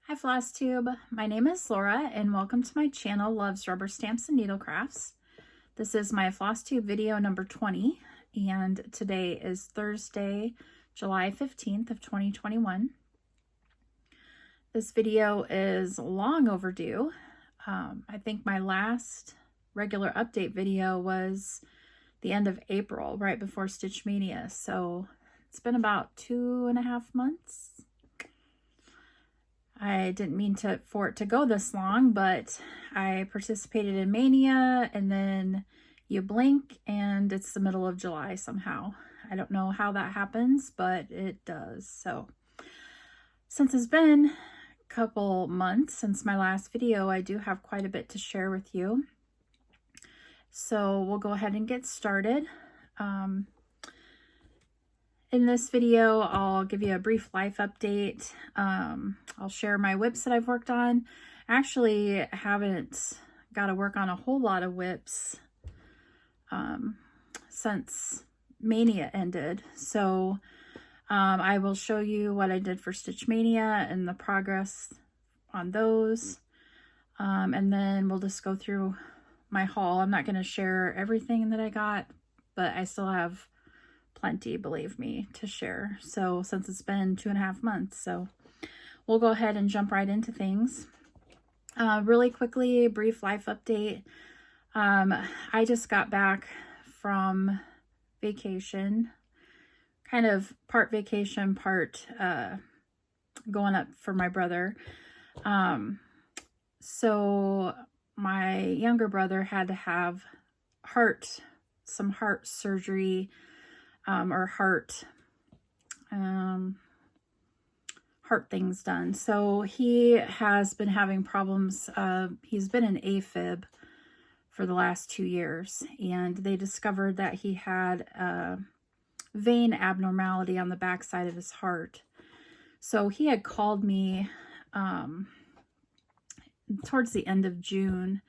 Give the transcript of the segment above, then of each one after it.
Hi Flosstube, my name is Laura and welcome to my channel Loves Rubber Stamps and Needle Crafts. This is my Flosstube video number 20 and today is Thursday, July 15th of 2021. This video is long overdue. I think my last regular update video was the end of April, right before Stitch Maynia, so it's been about 2.5 months. I didn't mean for it to go this long, but I participated in Mania and then you blink and it's the middle of July somehow. I don't know how that happens, but it does. So since it's been a couple months since my last video, I do have quite a bit to share with you. So we'll go ahead and get started. In this video, I'll give you a brief life update. I'll share my whips that I've worked on. Actually, haven't got to work on a whole lot of whips since Mania ended. So I will show you what I did for Stitch Maynia and the progress on those. And then we'll just go through my haul. I'm not going to share everything that I got, but I still have plenty, believe me, to share. So since it's been 2.5 months, so we'll go ahead and jump right into things. Really quickly, brief life update. I just got back from vacation, kind of part vacation, part going up for my brother. So my younger brother had to have some heart surgery, or heart things done. So he has been having problems. He's been in AFib for the last 2 years, and they discovered that he had a vein abnormality on the back side of his heart. So he had called me towards the end of June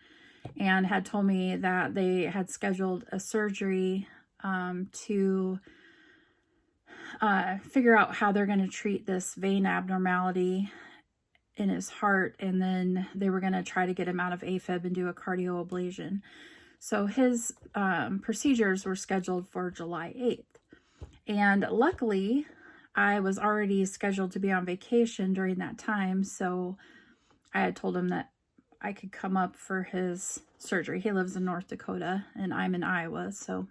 and had told me that they had scheduled a surgery to figure out how they're going to treat this vein abnormality in his heart, and then they were going to try to get him out of AFib and do a cardioablation. So his procedures were scheduled for July 8th. And luckily, I was already scheduled to be on vacation during that time, so I had told him that I could come up for his surgery. He lives in North Dakota, and I'm in Iowa, so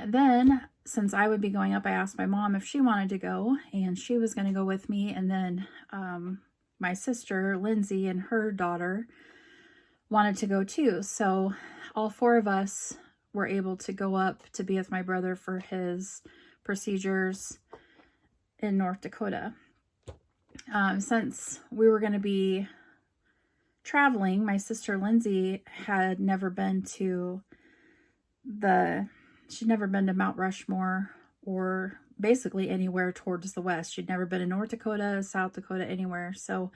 then, since I would be going up, I asked my mom if she wanted to go, and she was going to go with me. And then my sister, Lindsay, and her daughter wanted to go too. So all 4 of us were able to go up to be with my brother for his procedures in North Dakota. Since we were going to be traveling, my sister, Lindsay, had never been to she'd never been to Mount Rushmore or basically anywhere towards the west. She'd never been in North Dakota, South Dakota, anywhere. So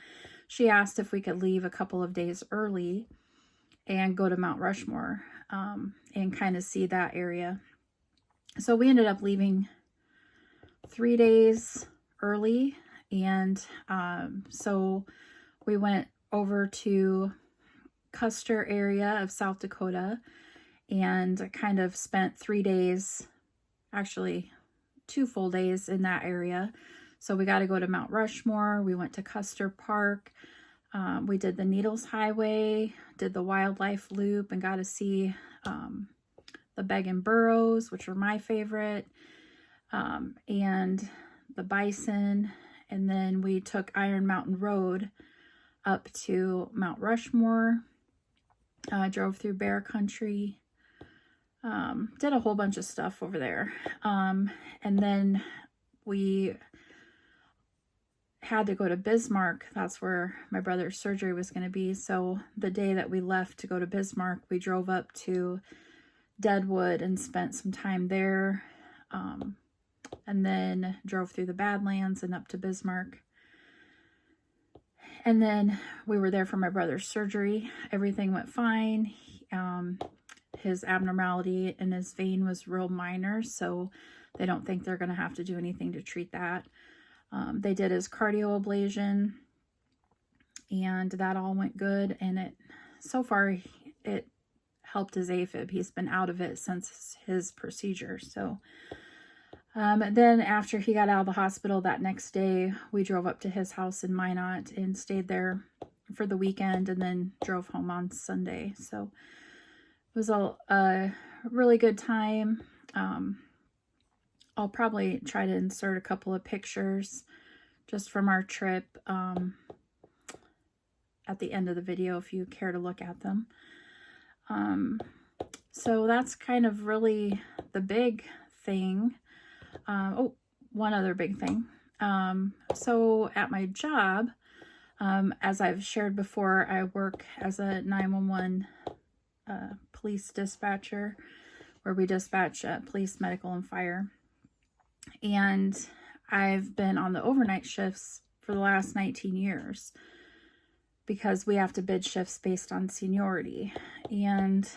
she asked if we could leave a couple of days early and go to Mount Rushmore and kind of see that area. So we ended up leaving 3 days early, and so we went over to Custer area of South Dakota and kind of spent 3 days, actually 2 full days in that area. So we got to go to Mount Rushmore. We went to Custer Park. We did the Needles Highway, did the wildlife loop, and got to see the Beggin' Burros, which were my favorite, and the bison. And then we took Iron Mountain Road up to Mount Rushmore, drove through bear country, did a whole bunch of stuff over there. And then we had to go to Bismarck. That's where my brother's surgery was going to be. So the day that we left to go to Bismarck, we drove up to Deadwood and spent some time there. And then drove through the Badlands and up to Bismarck. And then we were there for my brother's surgery. Everything went fine. His abnormality in his vein was real minor, so they don't think they're going to have to do anything to treat that. They did his cardio ablation, and that all went good. And so far, it helped his AFib. He's been out of it since his procedure. So then after he got out of the hospital that next day, we drove up to his house in Minot and stayed there for the weekend, and then drove home on Sunday. So it was a really good time. I'll probably try to insert a couple of pictures just from our trip at the end of the video if you care to look at them. So that's kind of really the big thing. Oh, one other big thing. So at my job, as I've shared before, I work as a 911 police dispatcher, where we dispatch police, medical, and fire. And I've been on the overnight shifts for the last 19 years because we have to bid shifts based on seniority. And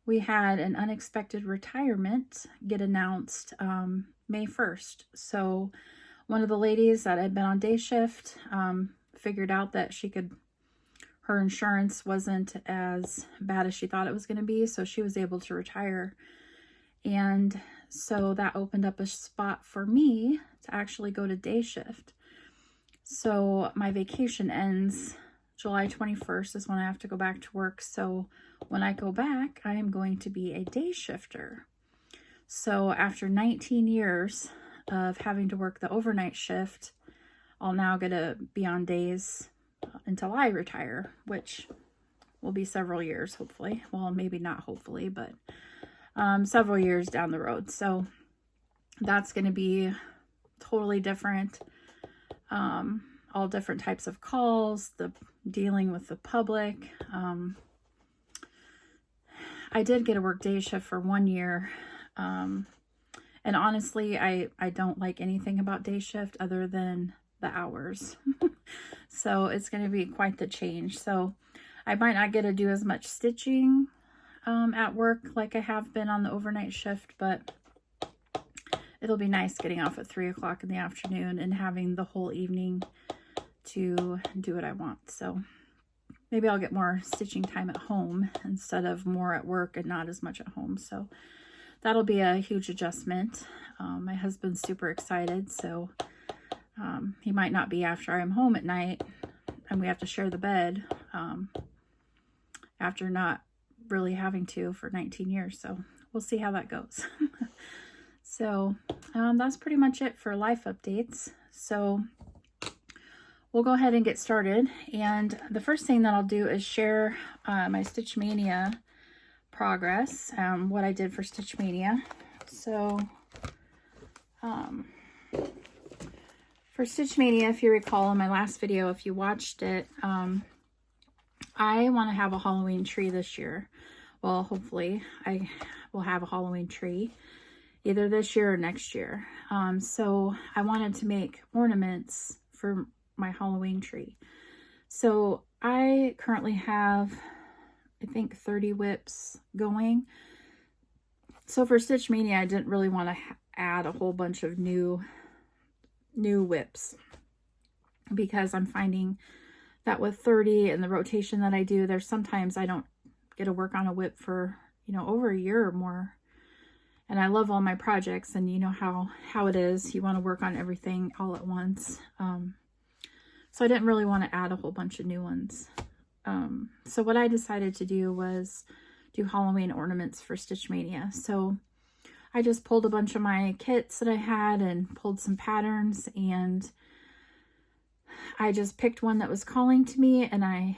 we had an unexpected retirement get announced May 1st. So one of the ladies that had been on day shift figured out that her insurance wasn't as bad as she thought it was going to be, so she was able to retire. And so that opened up a spot for me to actually go to day shift. So my vacation ends July 21st is when I have to go back to work. So when I go back, I am going to be a day shifter. So after 19 years of having to work the overnight shift, I'll now get to be on days until I retire, which will be several years, hopefully. Well, maybe not hopefully, but several years down the road. So that's going to be totally different. All different types of calls, the dealing with the public. I did get to work day shift for 1 year. And honestly, I don't like anything about day shift other than the hours. So it's going to be quite the change. So I might not get to do as much stitching at work like I have been on the overnight shift, but it'll be nice getting off at 3 o'clock in the afternoon and having the whole evening to do what I want. So maybe I'll get more stitching time at home instead of more at work and not as much at home. So that'll be a huge adjustment. My husband's super excited, so he might not be after I'm home at night and we have to share the bed after not really having to for 19 years. So we'll see how that goes. So that's pretty much it for life updates. So we'll go ahead and get started. And the first thing that I'll do is share my Stitch Maynia progress, what I did for Stitch Maynia. So for Stitch Maynia, if you recall in my last video, if you watched it, I want to have a Halloween tree this year. Well, hopefully I will have a Halloween tree either this year or next year. So I wanted to make ornaments for my Halloween tree. So I currently have, I think, 30 whips going. So for Stitch Maynia, I didn't really want to add a whole bunch of new whips, because I'm finding that with 30 and the rotation that I do, there's sometimes I don't get to work on a whip for, over a year or more. And I love all my projects, and you know how it is. You want to work on everything all at once. So I didn't really want to add a whole bunch of new ones. So what I decided to do was do Halloween ornaments for Stitch Maynia. So I just pulled a bunch of my kits that I had and pulled some patterns, and I just picked one that was calling to me, and I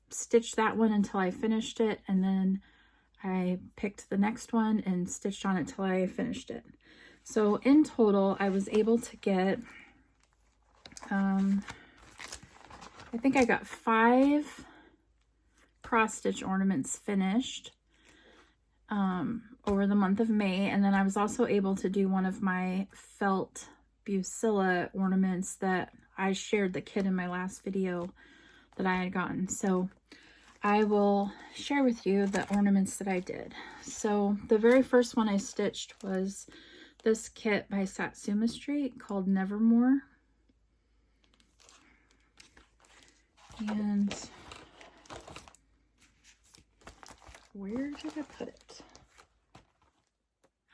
stitched that one until I finished it, and then I picked the next one and stitched on it till I finished it. So in total, I was able to get, I think I got 5 cross stitch ornaments finished over the month of May. And then I was also able to do one of my felt Bucilla ornaments that I shared the kit in my last video that I had gotten. So I will share with you the ornaments that I did. So the very first one I stitched was this kit by Satsuma Street called Nevermore. And where did I put it?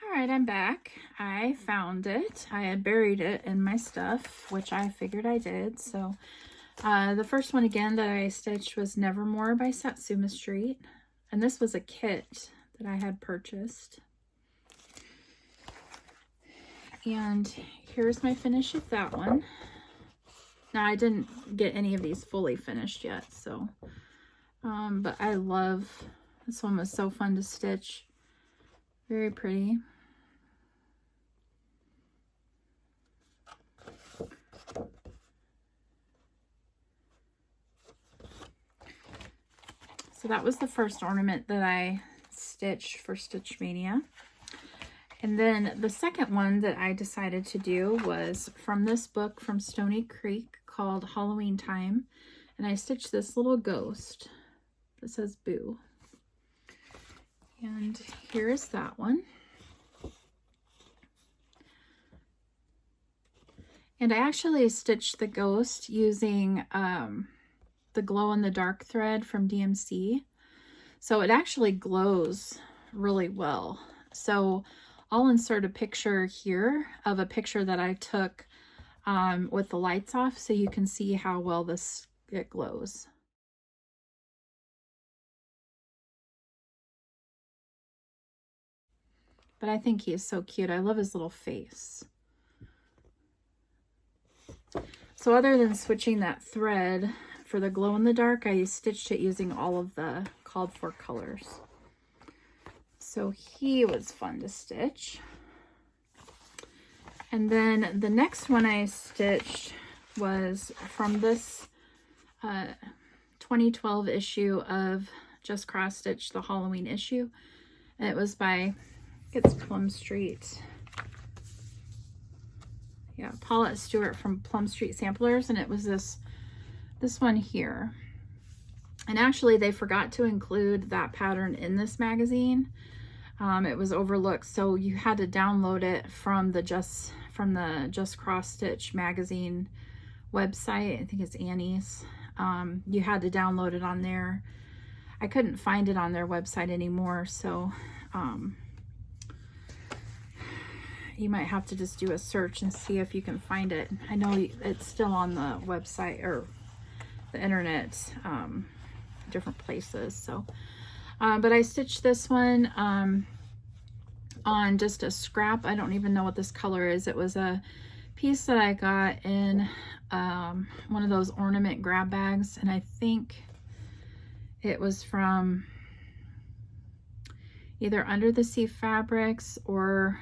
All right, I'm back. I found it. I had buried it in my stuff, which I figured I did. So the first one again that I stitched was Nevermore by Satsuma Street. And this was a kit that I had purchased. And here's my finish of that one. Now, I didn't get any of these fully finished yet, so, but I love, this one was so fun to stitch. Very pretty. So that was the first ornament that I stitched for Stitch Maynia. And then the second one that I decided to do was from this book from Stony Creek called Halloween Time. And I stitched this little ghost that says Boo. And here's that one. And I actually stitched the ghost using the glow-in-the-dark thread from DMC. So it actually glows really well. So I'll insert a picture here of a picture that I took with the lights off so you can see how well it glows. But I think he is so cute. I love his little face. So other than switching that thread for the glow-in-the-dark, I stitched it using all of the called for colors. So he was fun to stitch. And then the next one I stitched was from this 2012 issue of Just Cross Stitch, the Halloween issue. And it was by, it's Plum Street. Yeah, Paulette Stewart from Plum Street Samplers. And it was this one here. And actually they forgot to include that pattern in this magazine. It was overlooked, so you had to download it from the Just Cross Stitch magazine website. I think it's Annie's. You had to download it on there. I couldn't find it on their website anymore, so you might have to just do a search and see if you can find it. I know it's still on the website or the internet, different places. So, but I stitched this one on just a scrap. I don't even know what this color is. It was a piece that I got in one of those ornament grab bags, and I think it was from either Under the Sea Fabrics or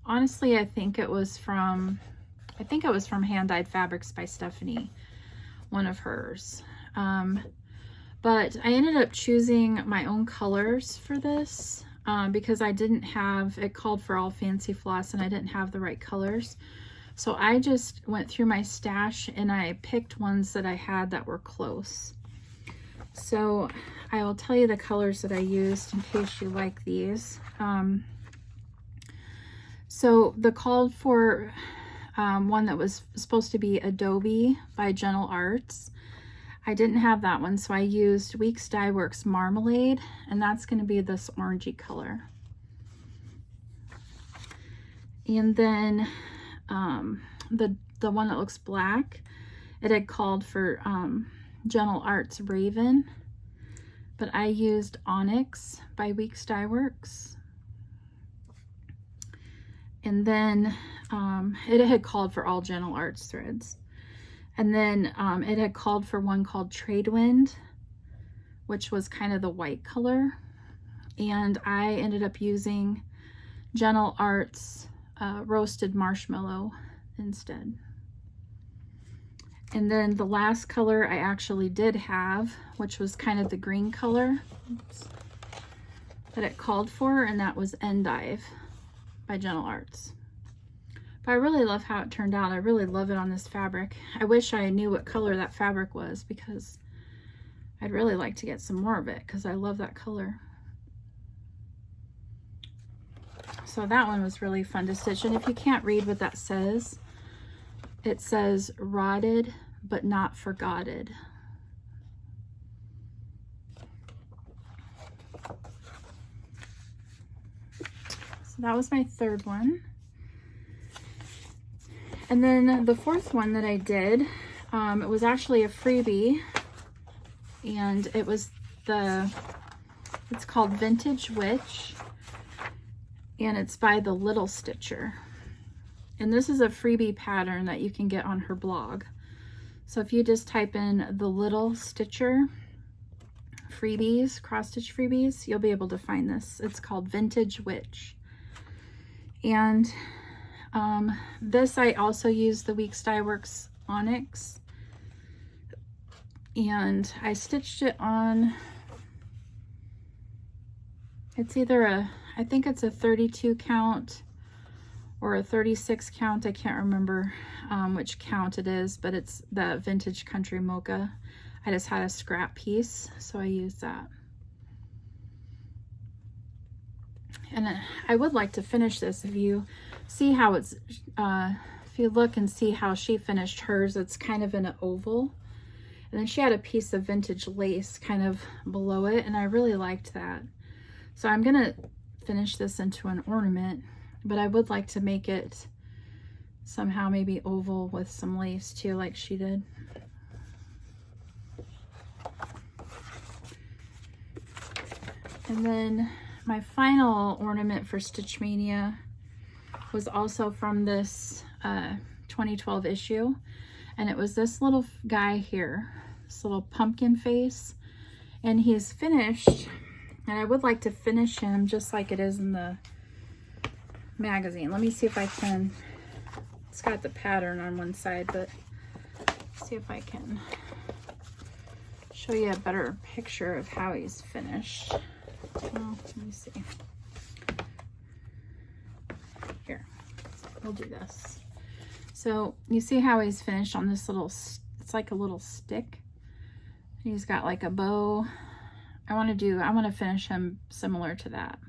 honestly, I think it was from Hand-Dyed Fabrics by Stephanie, one of hers. But I ended up choosing my own colors for this because I didn't have, it called for all fancy floss and I didn't have the right colors. So I just went through my stash and I picked ones that I had that were close. So I will tell you the colors that I used in case you like these. So the called for one that was supposed to be Adobe by Gentle Arts. I didn't have that one, so I used Weeks Dye Works Marmalade, and that's going to be this orangey color. And then the one that looks black, it had called for Gentle Arts Raven, but I used Onyx by Weeks Dye Works. And then it had called for all Gentle Arts threads. And then it had called for one called Trade Wind, which was kind of the white color. And I ended up using Gentle Arts Roasted Marshmallow instead. And then the last color I actually did have, which was kind of the green color that it called for, and that was Endive by Gentle Arts. But I really love how it turned out. I really love it on this fabric. I wish I knew what color that fabric was because I'd really like to get some more of it because I love that color. So that one was really fun to stitch. And if you can't read what that says, it says rotted but not forgotted. So that was my third one. And then the fourth one that I did, it was actually a freebie, and it was it's called Vintage Witch, and it's by the Little Stitcher. And this is a freebie pattern that you can get on her blog. So if you just type in the Little Stitcher freebies, cross stitch freebies, you'll be able to find this. It's called Vintage Witch. And this I also used the Weeks Dye Works Onyx, and I stitched it on, it's either I think it's a 32 count or a 36 count. I can't remember which count it is, but it's the Vintage Country Mocha. I just had a scrap piece, so I used that. And I would like to finish this. If you see how it's, if you look and see how she finished hers, it's kind of in an oval. And then she had a piece of vintage lace kind of below it, and I really liked that. So I'm gonna finish this into an ornament, but I would like to make it somehow maybe oval with some lace too, like she did. And then my final ornament for Stitch Maynia was also from this 2012 issue, and it was this little guy here, this little pumpkin face, and he's finished, and I would like to finish him just like it is in the magazine. Let me see if I can, it's got the pattern on one side, but let's see if I can show you a better picture of how he's finished. Well, let me see. Here, we'll do this. So you see how he's finished on this little, it's like a little stick. He's got like a bow. I want to finish him similar to that.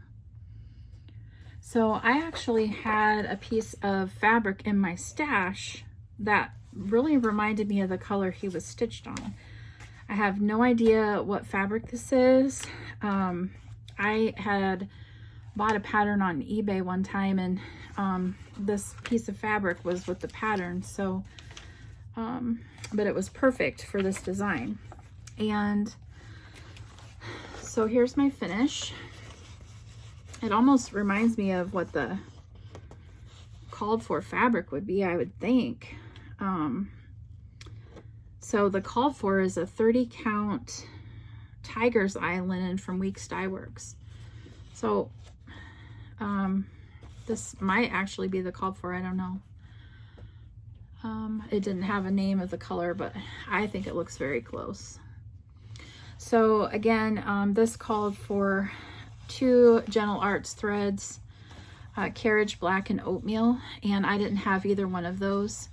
So I actually had a piece of fabric in my stash that really reminded me of the color he was stitched on. I have no idea what fabric this is. I had bought a pattern on eBay one time, and this piece of fabric was with the pattern, so but it was perfect for this design. And so here's my finish. It almost reminds me of what the called for fabric would be, I would think. So the called for is a 30 count Tiger's Eye linen from Weeks Dye Works. So this might actually be the called for, I don't know. It didn't have a name of the color, but I think it looks very close. So again, this called for 2 Gentle Arts threads, Carriage Black and Oatmeal, and I didn't have either one of those.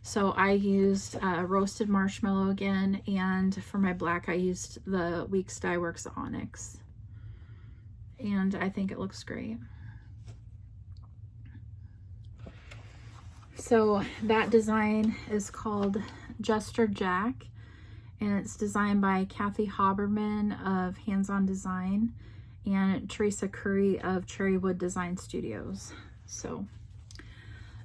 So I used Roasted Marshmallow again, and for my black I used the Weeks Dye Works Onyx. And I think it looks great. So that design is called Jester Jack, and it's designed by Kathy Haberman of Hands On Design and Teresa Curry of Cherrywood Design Studios. So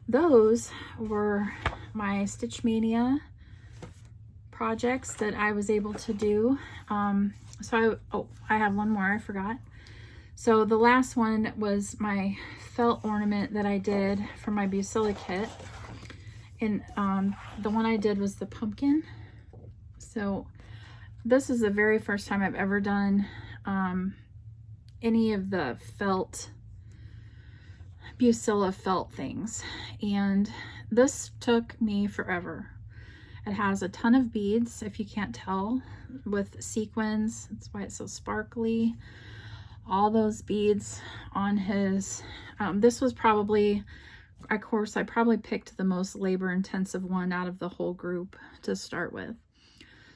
those were my Stitch Maynia projects that I was able to do. I have one more, I forgot. So the last one was my felt ornament that I did for my Bucilla kit. And the one I did was the pumpkin. So this is the very first time I've ever done any of the felt, Bucilla felt things. And this took me forever. It has a ton of beads, if you can't tell, with sequins. That's why it's so sparkly. All those beads on his, this was probably, of course, I probably picked the most labor intensive one out of the whole group to start with.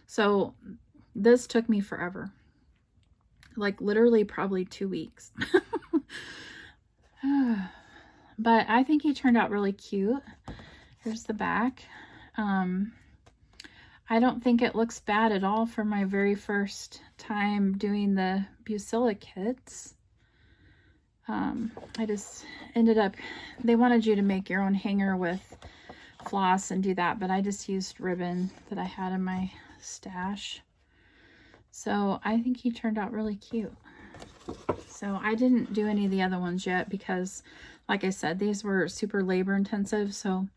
So this took me forever, like literally probably 2 weeks. But I think he turned out really cute. Here's the back. I don't think it looks bad at all for my very first time doing the Bucilla kits. I just ended up, they wanted you to make your own hanger with floss and do that, but I just used ribbon that I had in my stash. So I think he turned out really cute. So I didn't do any of the other ones yet because, like I said, these were super labor intensive, so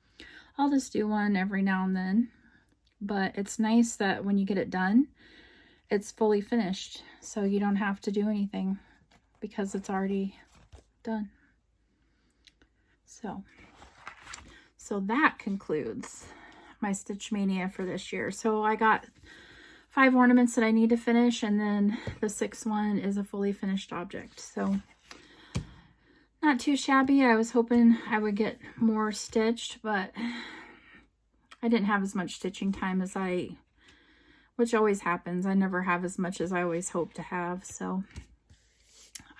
I'll just do one every now and then. But it's nice that when you get it done, it's fully finished, so you don't have to do anything because it's already done. So that concludes my Stitch Mania for this year. So I got 5 ornaments that I need to finish, and then the 6th one is a fully finished object. So not too shabby. I was hoping I would get more stitched, but I didn't have as much stitching time as which always happens. I never have as much as I always hope to have. So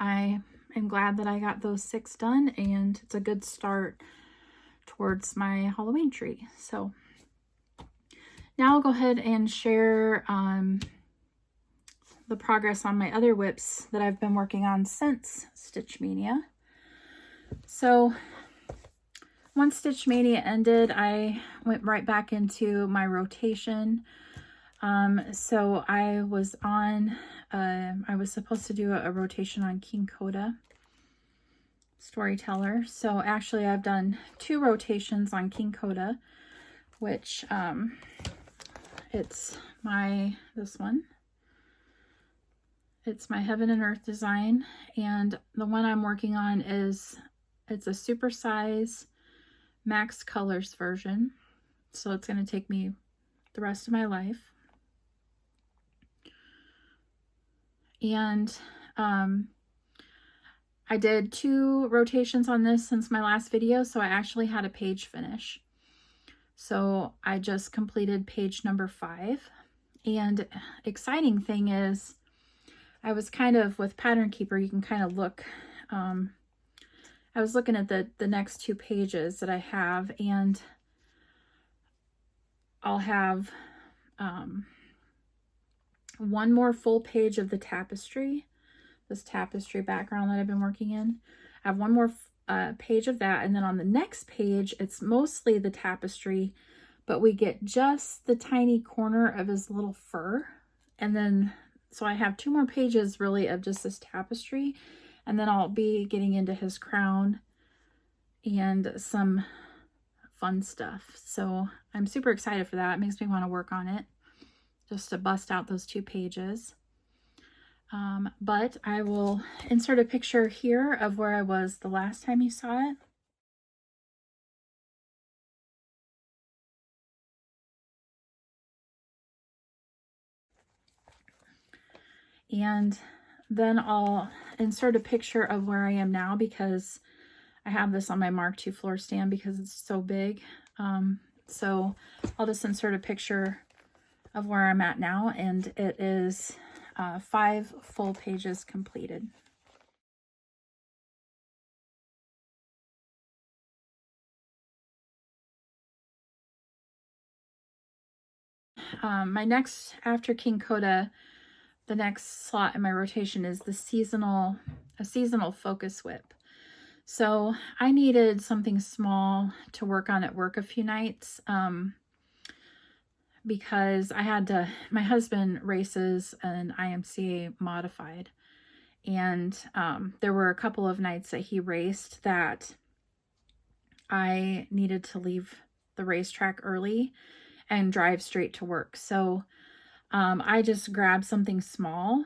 I am glad that I got those 6 done, and it's a good start towards my Halloween tree. So now I'll go ahead and share the progress on my other whips that I've been working on since Stitch Mania. So once Stitch Mania ended, I went right back into my rotation. So I was on, I was supposed to do a rotation on King Coda Storyteller. So actually I've done 2 rotations on King Coda, which it's this one. It's my Heaven and Earth design, and the one I'm working on it's a Supersize Max Colors version. So it's going to take me the rest of my life. And I did 2 rotations on this since my last video, so I actually had a page finish. So I just completed page number 5. And exciting thing is, I was kind of, with Pattern Keeper, you can kind of look, I was looking at the next 2 pages that I have, and I'll have one more full page of the tapestry, this tapestry background that I've been working in. I have one more page of that, and then on the next page, it's mostly the tapestry, but we get just the tiny corner of his little fur. And then, so I have 2 more pages really of just this tapestry, and then I'll be getting into his crown and some fun stuff. So I'm super excited for that. It makes me want to work on it, just to bust out those 2 pages. But I will insert a picture here of where I was the last time you saw it. And then I'll insert a picture of where I am now, because I have this on my Mark II floor stand because it's so big. So I'll just insert a picture of where I'm at now, and it is 5 full pages completed. My next, after King Coda, the next slot in my rotation is a seasonal focus whip. So I needed something small to work on at work a few nights, because I had to, my husband races an IMCA modified, and there were a couple of nights that he raced that I needed to leave the racetrack early and drive straight to work. So I just grabbed something small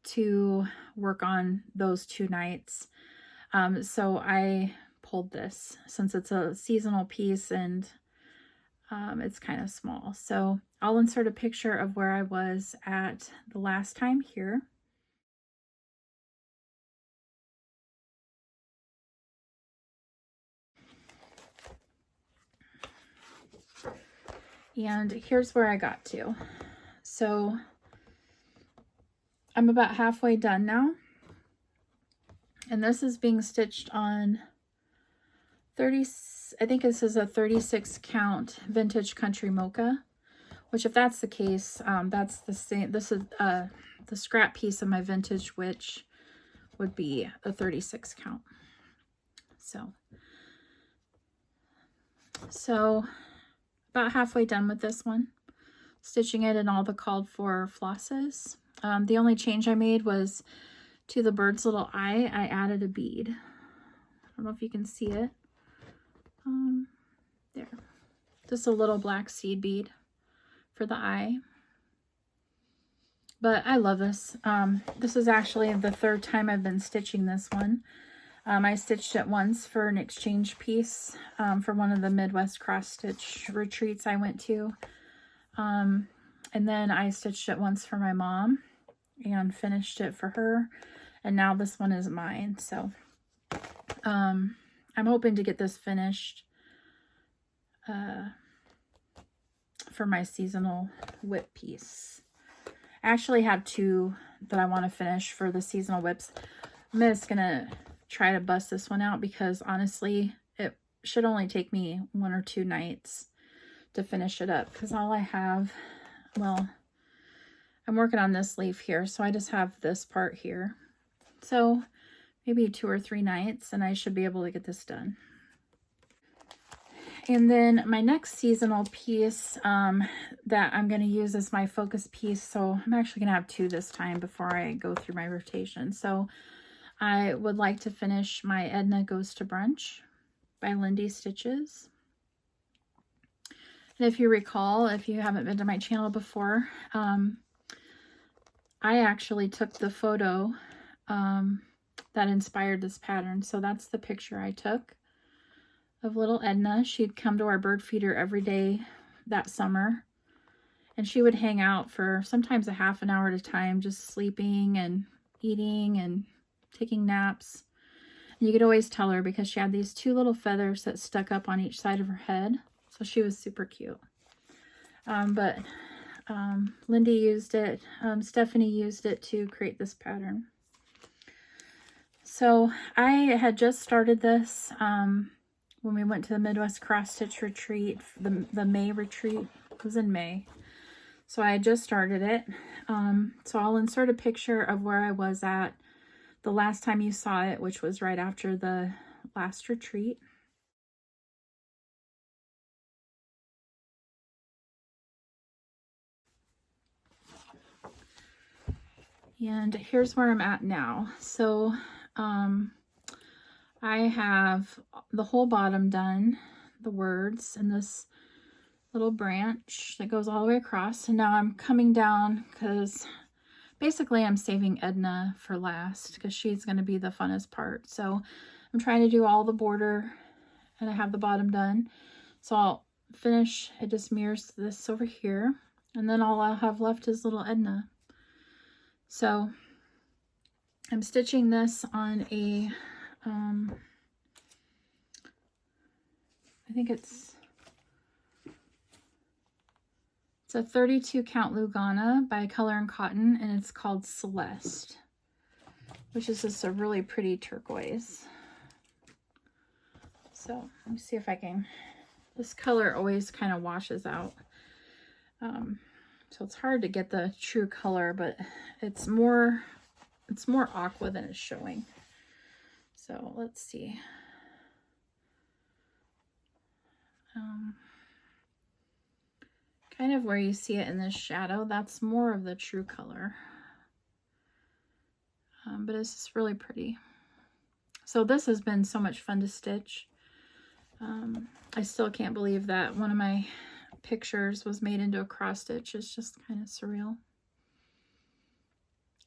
to work on those 2 nights. So I pulled this since it's a seasonal piece, and it's kind of small. So I'll insert a picture of where I was at the last time here. And here's where I got to. So I'm about halfway done now. And this is being stitched on 30, I think this is a 36 count vintage country mocha, which if that's the case, that's the same. This is the scrap piece of my vintage, which would be a 36 count. So about halfway done with this one, stitching it in all the called for flosses. The only change I made was to the bird's little eye, I added a bead. I don't know if you can see it. There. Just a little black seed bead for the eye. But I love this. This is actually the third time I've been stitching this one. I stitched it once for an exchange piece for one of the Midwest cross stitch retreats I went to. And then I stitched it once for my mom and finished it for her. And now this one is mine. So I'm hoping to get this finished for my seasonal whip piece. I actually have two that I want to finish for the seasonal whips. I'm just going to try to bust this one out because honestly, it should only take me 1 or 2 nights to finish it up because all I have, well, I'm working on this leaf here, so I just have this part here. So maybe 2 or 3 nights and I should be able to get this done. And then my next seasonal piece that I'm going to use as my focus piece, so I'm actually going to have 2 this time before I go through my rotation. So I would like to finish my Edna Goes to Brunch by Lindy Stitches. And if you recall, if you haven't been to my channel before, I actually took the photo that inspired this pattern. So that's the picture I took of little Edna. She'd come to our bird feeder every day that summer, and she would hang out for sometimes a half an hour at a time, just sleeping and eating and taking naps. And you could always tell her because she had these 2 little feathers that stuck up on each side of her head. So she was super cute. Lindy used it, Stephanie used it to create this pattern. So I had just started this when we went to the Midwest Cross Stitch Retreat, the May retreat. It was in May. So I had just started it. So I'll insert a picture of where I was at the last time you saw it, which was right after the last retreat. And here's where I'm at now. So I have the whole bottom done, the words, and this little branch that goes all the way across. And now I'm coming down because basically I'm saving Edna for last because she's going to be the funnest part. So I'm trying to do all the border and I have the bottom done. So I'll finish, it just mirrors this over here. And then all I'll have left is little Edna. So I'm stitching this on a, I think it's a 32 count Lugana by Color and Cotton, and it's called Celeste, which is just a really pretty turquoise. So let me see if I can, this color always kind of washes out. So it's hard to get the true color, but it's more aqua than it's showing. So let's see. Kind of where you see it in this shadow, that's more of the true color. But it's just really pretty. So this has been so much fun to stitch. I still can't believe that one of my pictures was made into a cross stitch. It's just kind of surreal.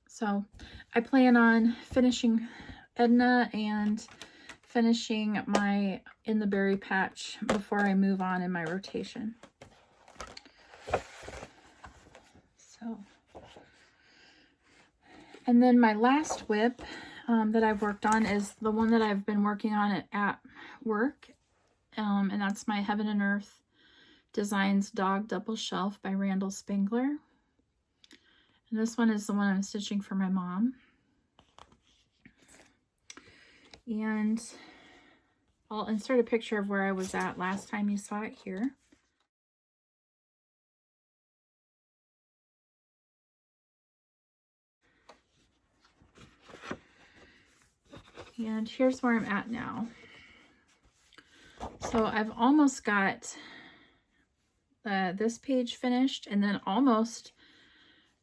So I plan on finishing Edna and finishing my In the Berry Patch before I move on in my rotation. So, and then my last whip that I've worked on is the one that I've been working on at work, and that's my Heaven and Earth Designs Dog Double Shelf by Randall Spengler. And this one is the one I'm stitching for my mom. And I'll insert a picture of where I was at last time you saw it here. And here's where I'm at now. So I've almost got this page finished, and then almost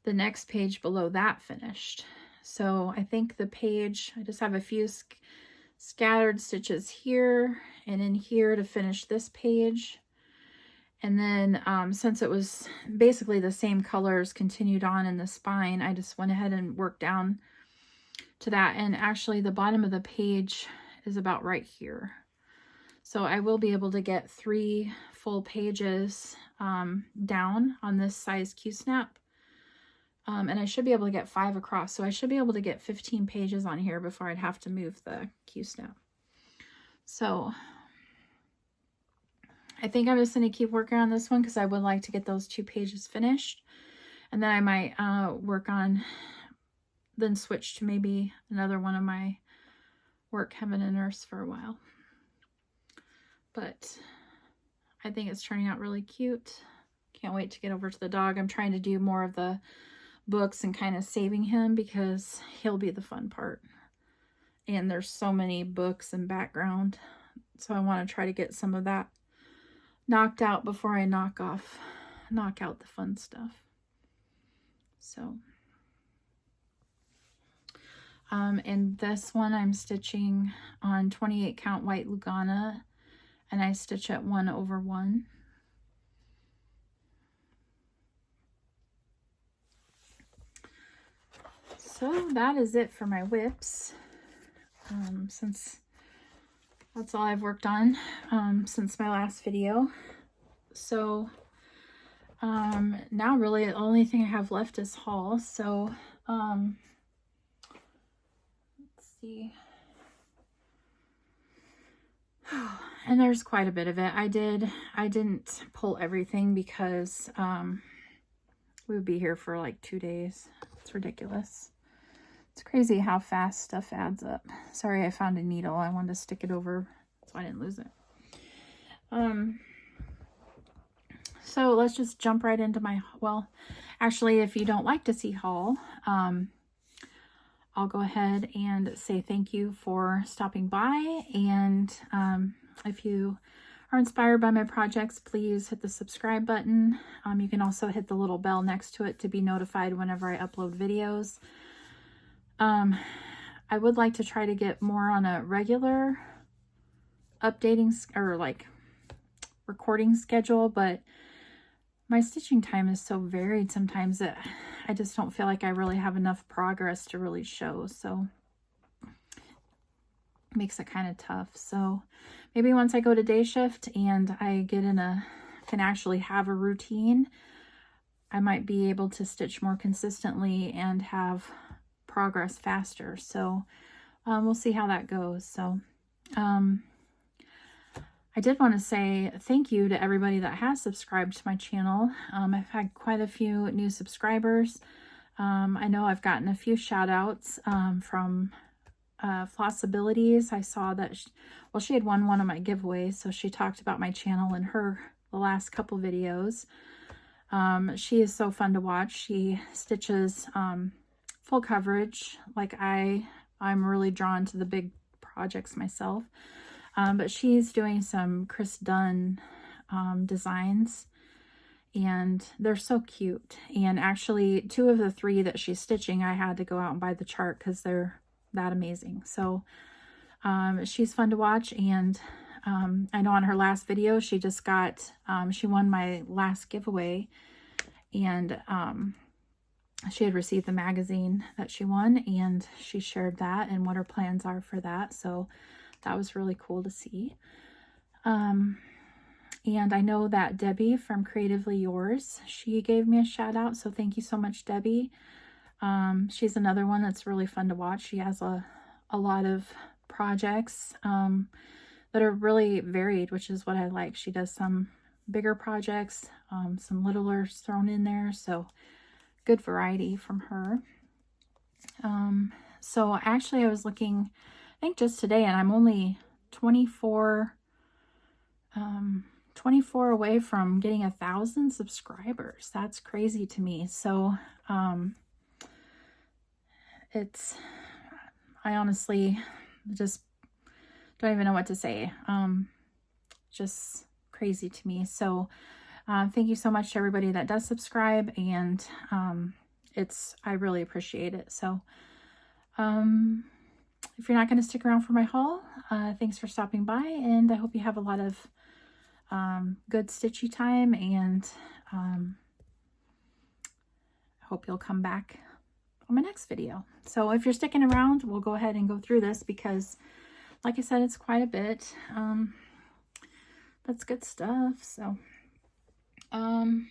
the next page below that finished. So I think the page, I just have a few scattered stitches here and in here to finish this page. And then since it was basically the same colors continued on in the spine, I just went ahead and worked down to that. And actually the bottom of the page is about right here. So I will be able to get 3 full pages down on this size Q-snap. And I should be able to get 5 across. So I should be able to get 15 pages on here before I'd have to move the Q-snap. So I think I'm just going to keep working on this one because I would like to get those 2 pages finished. And then I might work on, then switch to maybe another one of my work having a nurse for a while. But I think it's turning out really cute. Can't wait to get over to the dog. I'm trying to do more of the books and kind of saving him because he'll be the fun part. And there's so many books and background. So I want to try to get some of that knocked out before I knock out the fun stuff. So, and this one I'm stitching on 28 count white Lugana, and I stitch at 1/1. So that is it for my whips, since that's all I've worked on since my last video. So now really the only thing I have left is haul. So let's see. And there's quite a bit of it. I didn't pull everything because we would be here for like 2 days. It's ridiculous. It's crazy how fast stuff adds up. Sorry, I found a needle. I wanted to stick it over so I didn't lose it. So let's just jump right into my, well, actually, if you don't like to see haul, I'll go ahead and say thank you for stopping by. And if you are inspired by my projects, please hit the subscribe button. You can also hit the little bell next to it to be notified whenever I upload videos. I would like to try to get more on a regular updating or like recording schedule, but my stitching time is so varied sometimes that I just don't feel like I really have enough progress to really show. So it makes it kind of tough. So maybe once I go to day shift and I get in can actually have a routine, I might be able to stitch more consistently and have progress faster. So we'll see how that goes. So I did want to say thank you to everybody that has subscribed to my channel. I've had quite a few new subscribers. I know I've gotten a few shout outs from Flossabilities. I saw that she had won one of my giveaways, so she talked about my channel in the last couple videos. She is so fun to watch. She stitches full coverage. Like I'm really drawn to the big projects myself. But she's doing some Chris Dunn designs, and they're so cute. And actually 2 of the 3 that she's stitching, I had to go out and buy the chart because they're that amazing. So she's fun to watch. And I know on her last video, she just got, she won my last giveaway, and she had received the magazine that she won, and she shared that and what her plans are for that. So that was really cool to see. And I know that Debbie from Creatively Yours, she gave me a shout out. So thank you so much, Debbie. She's another one that's really fun to watch. She has a lot of projects that are really varied, which is what I like. She does some bigger projects, some littler thrown in there. So good variety from her. So actually I was looking think just today, and I'm only 24 away from getting 1,000 subscribers. That's crazy to me. So I honestly just don't even know what to say. Just crazy to me. So thank you so much to everybody that does subscribe, and I really appreciate it. So if you're not going to stick around for my haul, thanks for stopping by, and I hope you have a lot of good stitchy time, and hope you'll come back on my next video. So if you're sticking around, we'll go ahead and go through this because, like I said, it's quite a bit. That's good stuff. So trying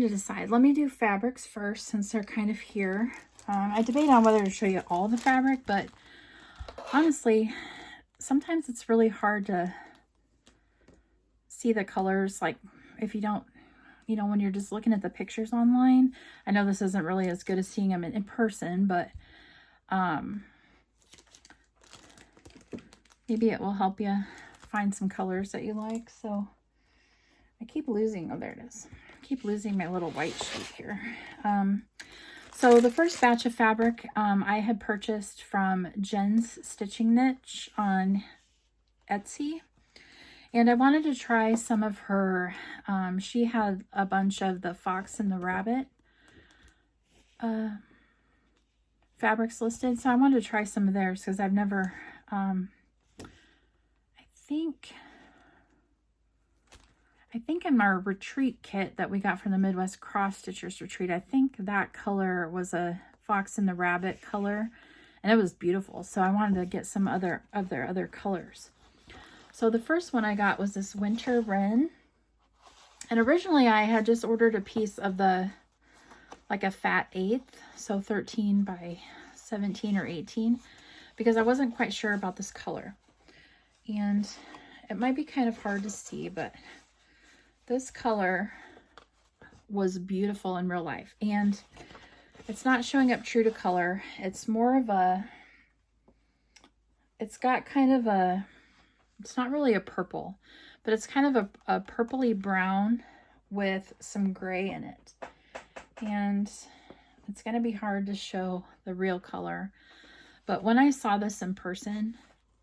to decide. Let me do fabrics first since they're kind of here. I debate on whether to show you all the fabric, but honestly, sometimes it's really hard to see the colors, like if you don't, you know, when you're just looking at the pictures online. I know this isn't really as good as seeing them in person, but maybe it will help you find some colors that you like. So I keep losing, oh, there it is. I keep losing my little white sheet here. So the first batch of fabric I had purchased from Jen's Stitching Niche on Etsy. And I wanted to try some of her, she had a bunch of the Fox and the Rabbit fabrics listed. So I wanted to try some of theirs because I've never, I think in our retreat kit that we got from the Midwest Cross Stitchers retreat, I think that color was a Fox and the Rabbit color, and it was beautiful. So I wanted to get some other of their other colors. So the first one I got was this Winter Wren, and originally I had just ordered a piece of the, like a fat 1/8, so 13 by 17 or 18, because I wasn't quite sure about this color. And it might be kind of hard to see, but this color was beautiful in real life, and it's not showing up true to color. It's more of a, it's got kind of a, it's not really a purple, but it's kind of a purpley brown with some gray in it. And it's going to be hard to show the real color. But when I saw this in person,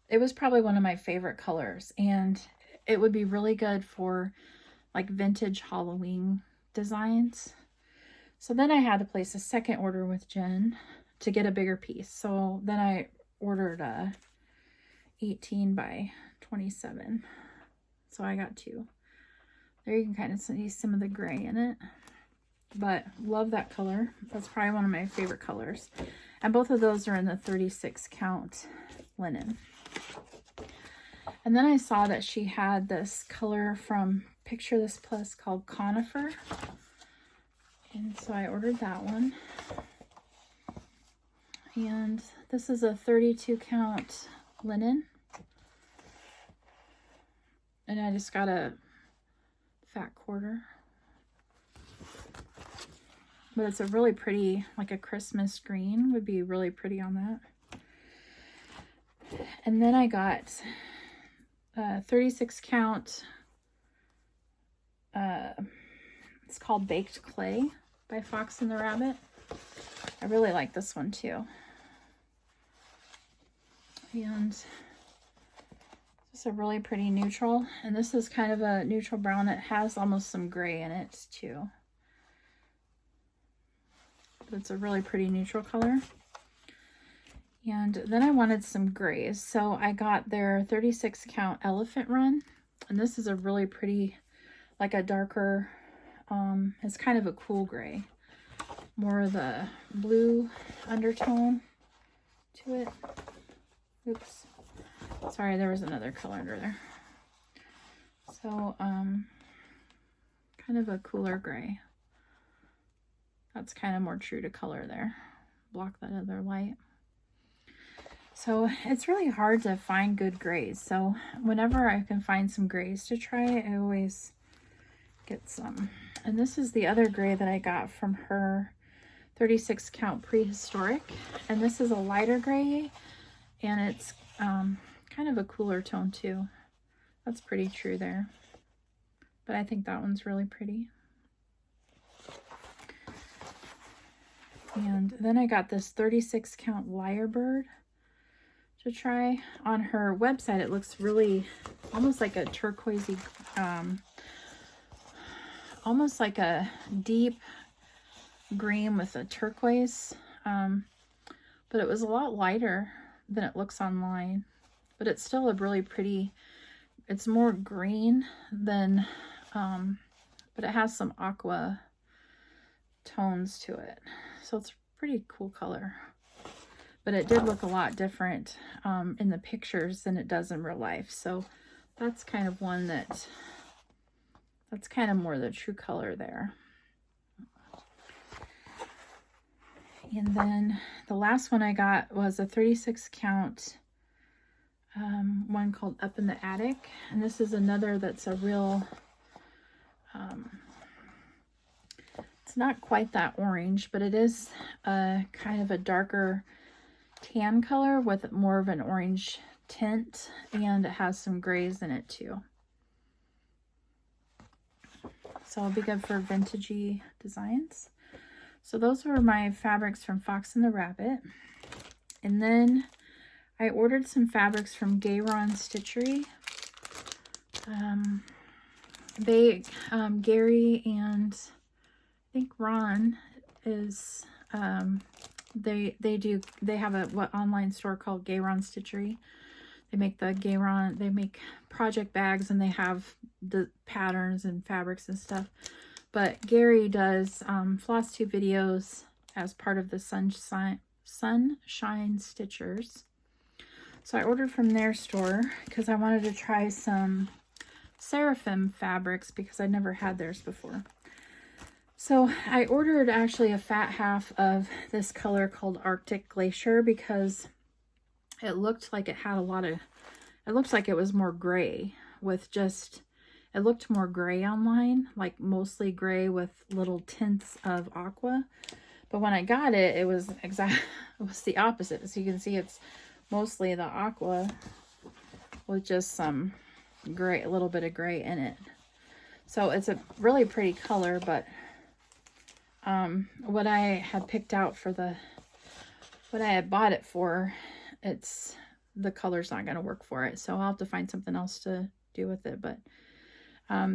it was probably one of my favorite colors, and it would be really good for like vintage Halloween designs. So then I had to place a second order with Jen to get a bigger piece. So then I ordered a 18 by 27. So I got 2. There you can kind of see some of the gray in it. But love that color. That's probably one of my favorite colors. And both of those are in the 36 count linen. And then I saw that she had this color from Picture This Plus called Conifer. And so I ordered that one. And this is a 32 count linen. And I just got a fat quarter. But it's a really pretty, like a Christmas green would be really pretty on that. And then I got 36 count, it's called Baked Clay by Fox and the Rabbit. I really like this one too. And it's a really pretty neutral, and this is kind of a neutral brown. It has almost some gray in it too. But it's a really pretty neutral color. And then I wanted some grays, so I got their 36 count Elephant Run, and this is a really pretty, like a darker, it's kind of a cool gray, more of the blue undertone to it. Oops, sorry, there was another color under there. So kind of a cooler gray. That's kind of more true to color there. Block that other light. So it's really hard to find good grays. So whenever I can find some grays to try, I always get some. And this is the other gray that I got from her 36 count Prehistoric. And this is a lighter gray. And it's kind of a cooler tone too. That's pretty true there. But I think that one's really pretty. And then I got this 36 count Lyrebird to try. On her website, it looks really almost like a turquoisey, almost like a deep green with a turquoise. But it was a lot lighter than it looks online. But it's still a really pretty, it's more green than, but it has some aqua tones to it. So it's a pretty cool color. But it did look a lot different in the pictures than it does in real life. So that's kind of one that's kind of more the true color there. And then the last one I got was a 36 count one called Up in the Attic. And this is another that's a real, it's not quite that orange, but it is kind of a darker tan color with more of an orange tint, and it has some grays in it too. So it'll be good for vintagey designs. So those were my fabrics from Fox and the Rabbit. And then I ordered some fabrics from Gayron Stitchery. Gary and I think Ron is, they have a online store called Gayron Stitchery. They make the Gayron, they make project bags, and they have the patterns and fabrics and stuff. But Gary does Flosstube videos as part of the Sunshine Stitchers. So I ordered from their store because I wanted to try some Seraphim fabrics because I never had theirs before. So I ordered actually a fat half of this color called Arctic Glacier because it looked like it had a lot of, it looked like it was more gray with just, it looked more gray online, like mostly gray with little tints of aqua. But when I got it, it was the opposite. So you can see it's mostly the aqua with just some gray, a little bit of gray in it. So it's a really pretty color, but what I had picked out for what I had bought it for, the color's not going to work for it. So I'll have to find something else to do with it. But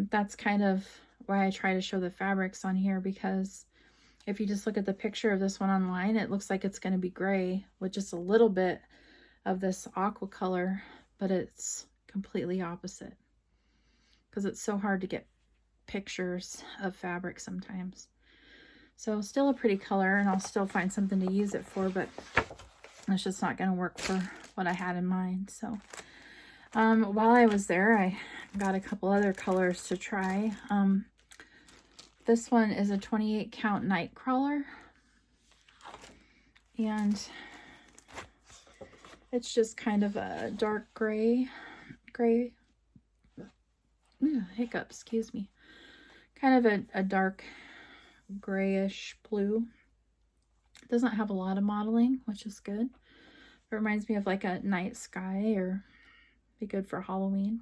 that's kind of why I try to show the fabrics on here, because if you just look at the picture of this one online, it looks like it's going to be gray with just a little bit of this aqua color, but it's completely opposite because it's so hard to get pictures of fabric sometimes. So still a pretty color, and I'll still find something to use it for, but it's just not going to work for what I had in mind. So while I was there, I got a couple other colors to try. This one is a 28 count Nightcrawler, and it's just kind of a dark gray, hiccup, excuse me, kind of a dark grayish blue. It doesn't have a lot of modeling, which is good. It reminds me of like a night sky, or be good for Halloween.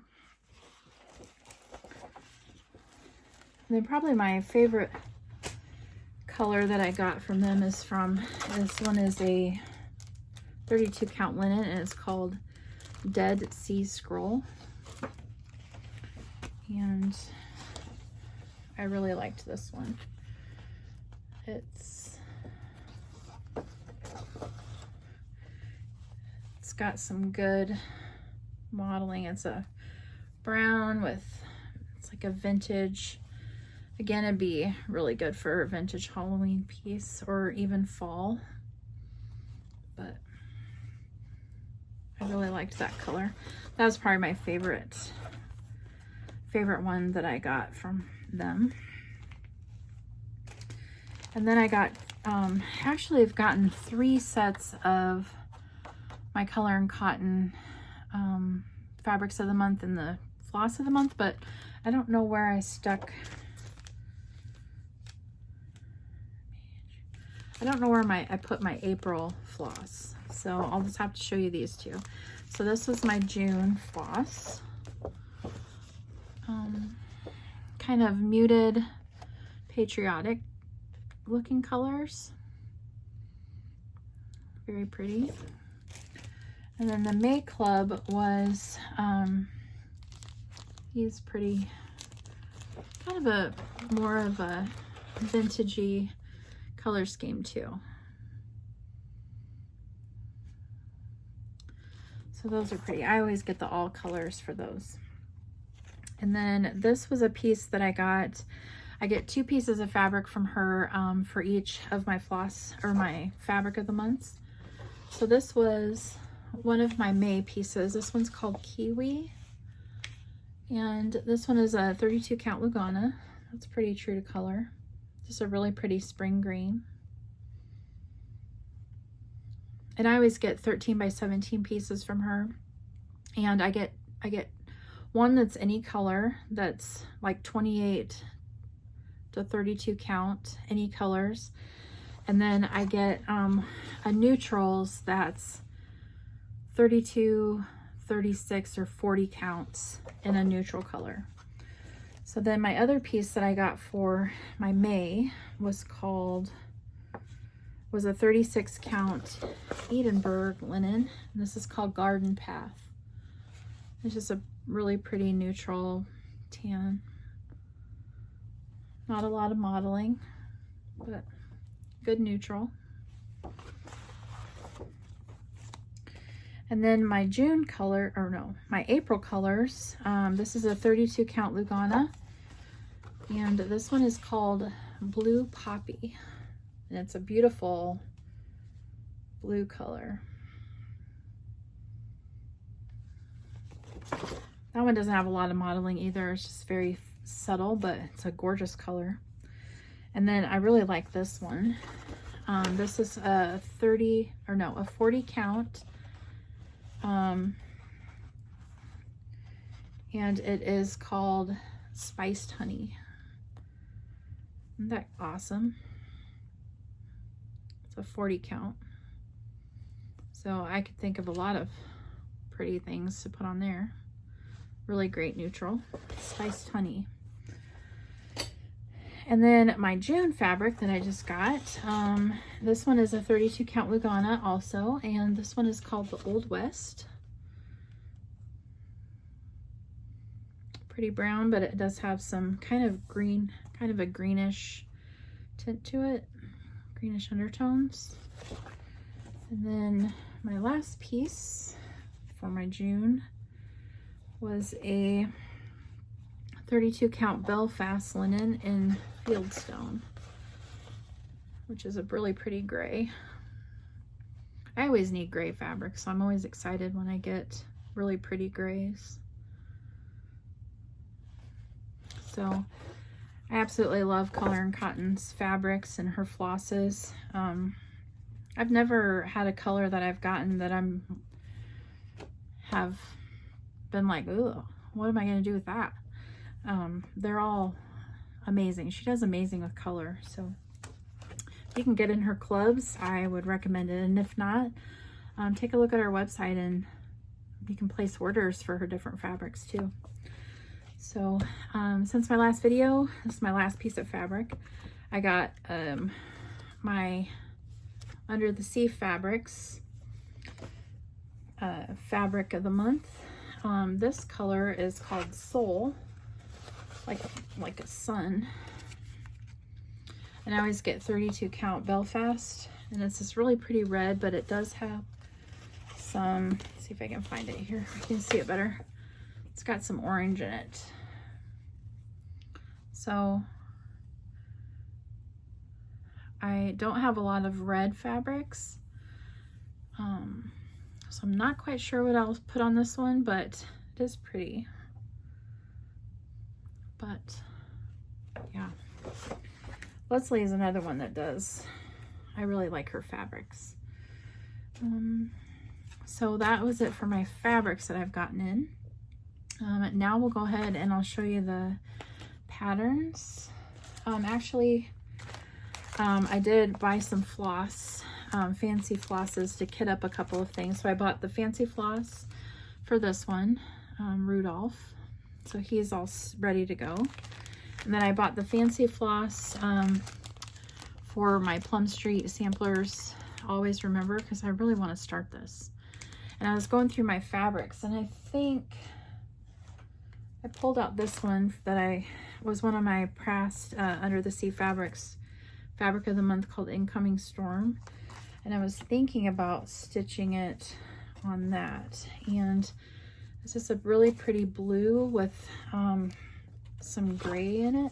And then probably my favorite color that I got from them is this one is a 32 count linen, and it's called Dead Sea Scroll. And I really liked this one. It's got some good modeling. It's a brown with, it's like a vintage. Again, it'd be really good for a vintage Halloween piece or even fall. But I really liked that color. That was probably my favorite one that I got from them. And then I got, actually I've gotten 3 sets of my Color and Cotton fabrics of the month and the floss of the month, but I don't know where I stuck. I don't know where I put my April floss. So I'll just have to show you these two. So this was my June floss. Kind of muted, patriotic looking colors. Very pretty. And then the May Club was, he's pretty, kind of more of a vintagey color scheme too. So those are pretty. I always get the all colors for those. And then this was a piece that I got. I get 2 pieces of fabric from her for each of my floss or my fabric of the months. So this was one of my May pieces. This one's called Kiwi. And this one is a 32 count Lugana. That's pretty true to color. Just a really pretty spring green. And I always get 13 by 17 pieces from her. And I get one that's any color, that's like 28 to 32 count, any colors. And then I get a neutrals that's 32, 36, or 40 counts in a neutral color. So then my other piece that I got for my May was a 36 count Edinburgh linen. And this is called Garden Path. It's just a really pretty neutral tan. Not a lot of modeling, but good neutral. And then my June color, or no, my April colors. This is a 32 count Lugana. And this one is called Blue Poppy. And it's a beautiful blue color. That one doesn't have a lot of modeling either. It's just very subtle, but it's a gorgeous color. And then I really like this one. This is a 40 count. And it is called Spiced Honey. Isn't that awesome? It's a 40 count. So I could think of a lot of pretty things to put on there. Really great neutral. Spiced Honey. And then my June fabric that I just got, this one is a 32 count Lugana also, and this one is called the Old West. Pretty brown, but it does have some kind of green, kind of a greenish tint to it, greenish undertones. And then my last piece for my June was a 32 count Belfast linen in Fieldstone, which is a really pretty gray. I always need gray fabric, so I'm always excited when I get really pretty grays. So I absolutely love Color and Cotton's fabrics and her flosses. I've never had a color that I've gotten that have been like, ugh, what am I going to do with that? They're all amazing. She does amazing with color. So if you can get in her clubs, I would recommend it. And if not, take a look at our website and you can place orders for her different fabrics too. So since my last video, this is my last piece of fabric. I got my Under the Sea Fabrics fabric of the month. This color is called Soul, like a sun. And I always get 32 count Belfast, and it's this really pretty red, but it does have some, let's see if I can find it here. I can see it better. It's got some orange in it. So I don't have a lot of red fabrics. So I'm not quite sure what I'll put on this one, but it is pretty. But yeah, Leslie is another one that does. I really like her fabrics. So that was it for my fabrics that I've gotten in. Now we'll go ahead and I'll show you the patterns. Actually, I did buy some floss fancy flosses to kit up a couple of things. So I bought the fancy floss for this one, Rudolph. So he's all ready to go. And then I bought the fancy floss for my Plum Street samplers. Always remember, because I really want to start this. And I was going through my fabrics, and I think I pulled out this one that was one of my past Under the Sea Fabrics Fabric of the Month, called Incoming Storm. And I was thinking about stitching it on that. And it's just a really pretty blue with some gray in it.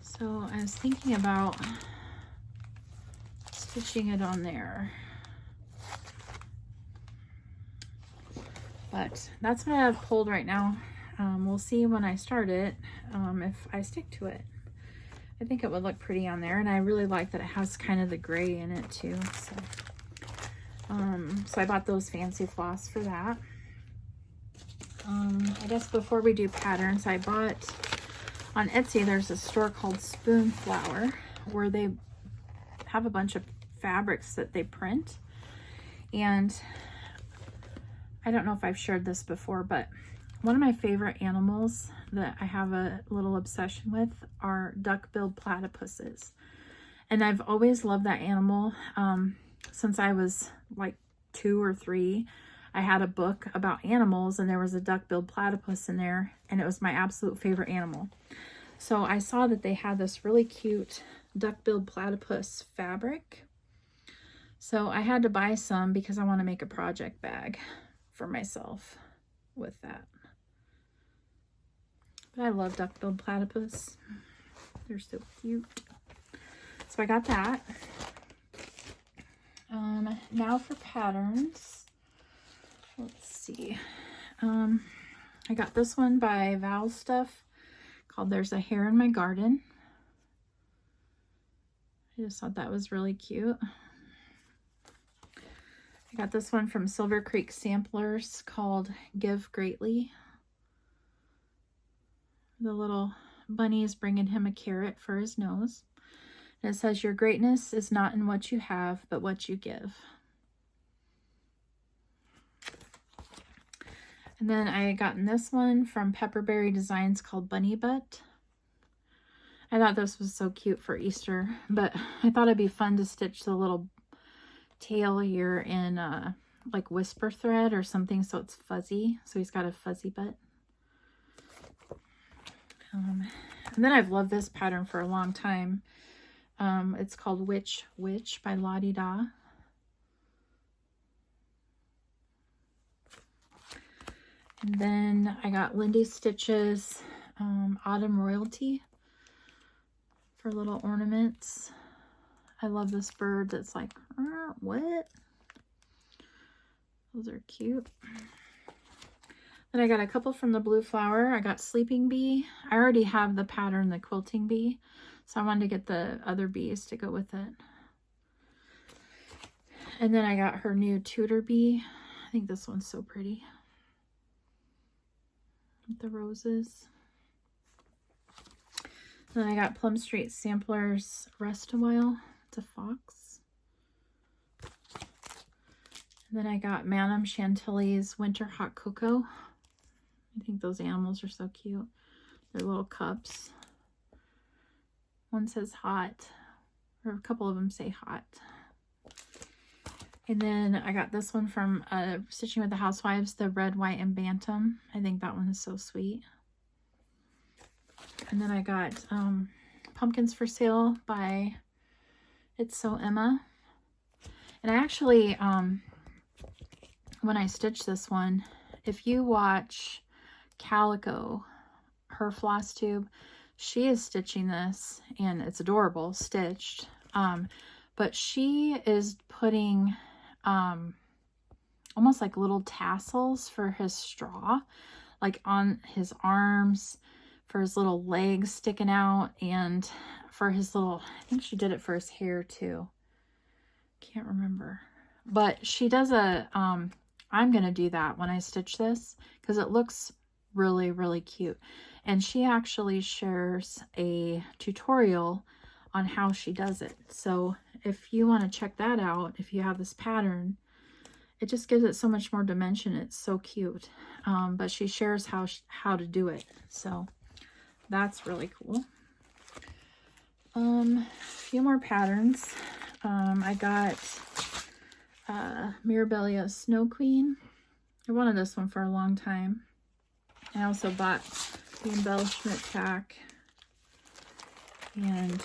So I was thinking about stitching it on there. But that's what I've pulled right now. We'll see when I start it if I stick to it. I think it would look pretty on there, and I really like that it has kind of the gray in it too. So I bought those fancy floss for that. I guess before we do patterns, I bought on Etsy, there's a store called Spoonflower where they have a bunch of fabrics that they print. And I don't know if I've shared this before, but one of my favorite animals that I have a little obsession with are duck-billed platypuses. And I've always loved that animal. Since I was like 2 or 3, I had a book about animals, and there was a duck-billed platypus in there, and it was my absolute favorite animal. So I saw that they had this really cute duck-billed platypus fabric. So I had to buy some because I want to make a project bag for myself with that. But I love duck-billed platypus. They're so cute. So I got that. Now for patterns. Let's see. I got this one by Val Stuff called There's a Hare in My Garden. I just thought that was really cute. I got this one from Silver Creek Samplers called Give Greatly. The little bunny is bringing him a carrot for his nose. And it says, your greatness is not in what you have, but what you give. And then I gotten this one from Pepperberry Designs called Bunny Butt. I thought this was so cute for Easter, but I thought it'd be fun to stitch the little tail here in like whisper thread or something so it's fuzzy. So he's got a fuzzy butt. And then I've loved this pattern for a long time. It's called Witch Witch by Lottie Da. And then I got Lindy Stitches Autumn Royalty for little ornaments. I love this bird that's like, what? Those are cute. Then I got a couple from the Blue Flower. I got Sleeping Bee. I already have the pattern, the Quilting Bee, so I wanted to get the other bees to go with it. And then I got her new Tudor Bee. I think this one's so pretty. With the roses. Then I got Plum Street Samplers Rest a While. It's a fox. And then I got Madame Chantilly's Winter Hot Cocoa. I think those animals are so cute. They're little cups. One says hot, or a couple of them say hot. And then I got this one from Stitching with the Housewives, the Red, White, and Bantam. I think that one is so sweet. And then I got Pumpkins for Sale by It's So Emma. And I actually, when I stitched this one, if you watch Calico, her Flosstube, she is stitching this, and it's adorable, stitched. But she is putting almost like little tassels for his straw, like on his arms, for his little legs sticking out, and for his little, I think she did it for his hair too. Can't remember. But she does a, I'm going to do that when I stitch this, because it looks really, really cute. And she actually shares a tutorial on how she does it. So if you want to check that out, if you have this pattern, it just gives it so much more dimension. It's so cute. But she shares how to do it. So that's really cool. A few more patterns. I got Mirabilia Snow Queen. I wanted this one for a long time. I also bought the embellishment pack and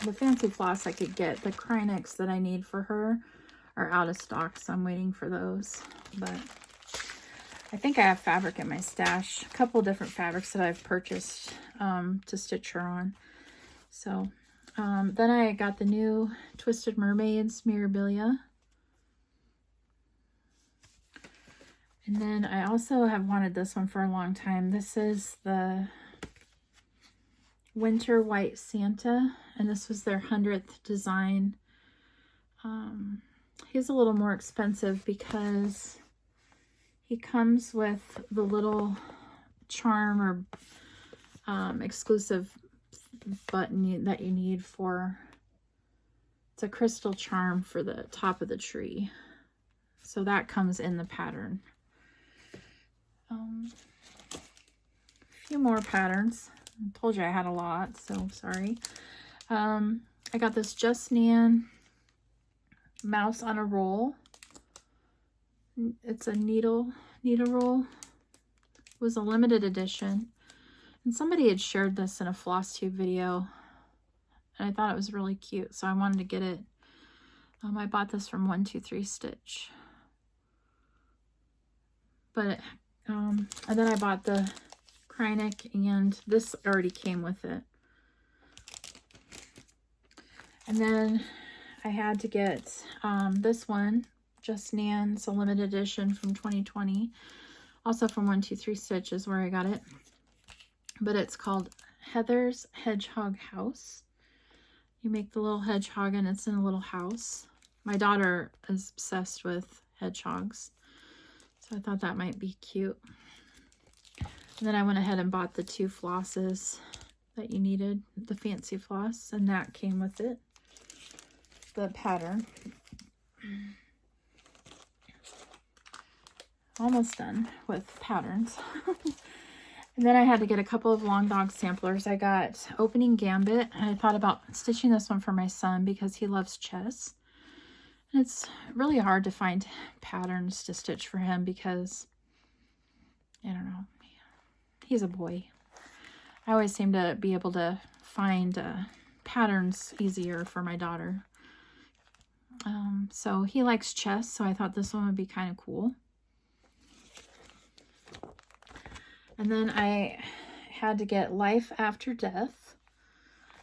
the fancy floss I could get. The Krynex that I need for her are out of stock, so I'm waiting for those. But I think I have fabric in my stash. A couple different fabrics that I've purchased to stitch her on. So then I got the new Twisted Mermaids Mirabilia. And then I also have wanted this one for a long time. This is the Winter White Santa, and this was their 100th design. He's a little more expensive because he comes with the little charm or exclusive button that you need for, it's a crystal charm for the top of the tree. So that comes in the pattern. A few more patterns. I told you I had a lot, so sorry. I got this Just Nan Mouse on a Roll. It's a needle roll. It was a limited edition. And somebody had shared this in a Flosstube video. And I thought it was really cute, so I wanted to get it. I bought this from 123 Stitch. But and then I bought the Krynex, and this already came with it. And then I had to get this one, Just Nan. It's a limited edition from 2020. Also from 123 Stitch is where I got it. But it's called Heather's Hedgehog House. You make the little hedgehog and it's in a little house. My daughter is obsessed with hedgehogs, so I thought that might be cute. And then I went ahead and bought the 2 flosses that you needed, the fancy floss, and that came with it, the pattern. Almost done with patterns. And then I had to get a couple of Long Dog samplers. I got Opening Gambit, and I thought about stitching this one for my son because he loves chess. And it's really hard to find patterns to stitch for him because, I don't know, he's a boy. I always seem to be able to find patterns easier for my daughter. So he likes chess, so I thought this one would be kind of cool. And then I had to get Life After Death.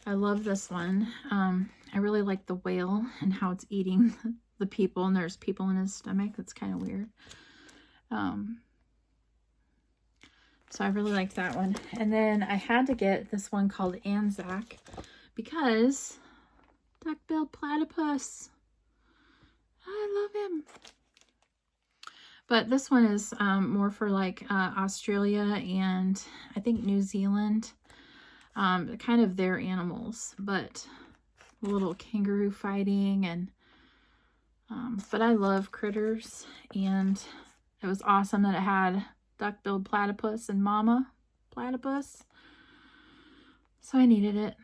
I love this one. I really like the whale and how it's eating the people, and there's people in his stomach. That's kind of weird. So I really liked that one. And then I had to get this one called Anzac because duck-billed platypus. I love him. But this one is more for like Australia and I think New Zealand. Kind of their animals, but a little kangaroo fighting. And but I love critters, and it was awesome that it had duck-billed platypus and mama platypus. So I needed it.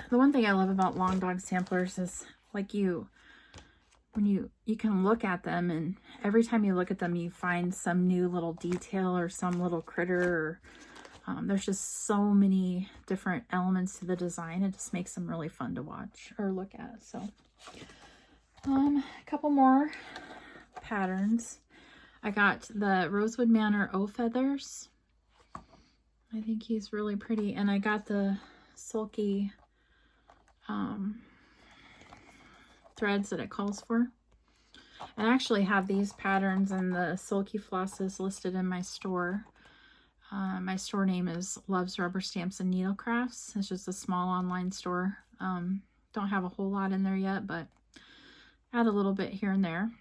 The one thing I love about Long Dog samplers is like when you can look at them, and every time you look at them you find some new little detail or some little critter, or there's just so many different elements to the design. It just makes them really fun to watch or look at. So a couple more patterns. I got the Rosewood Manor O Feathers. I think he's really pretty. And I got the sulky threads that it calls for. I actually have these patterns and the sulky flosses listed in my store. My store name is Loves Rubber Stamps and Needle Crafts. It's just a small online store. Don't have a whole lot in there yet, but add a little bit here and there.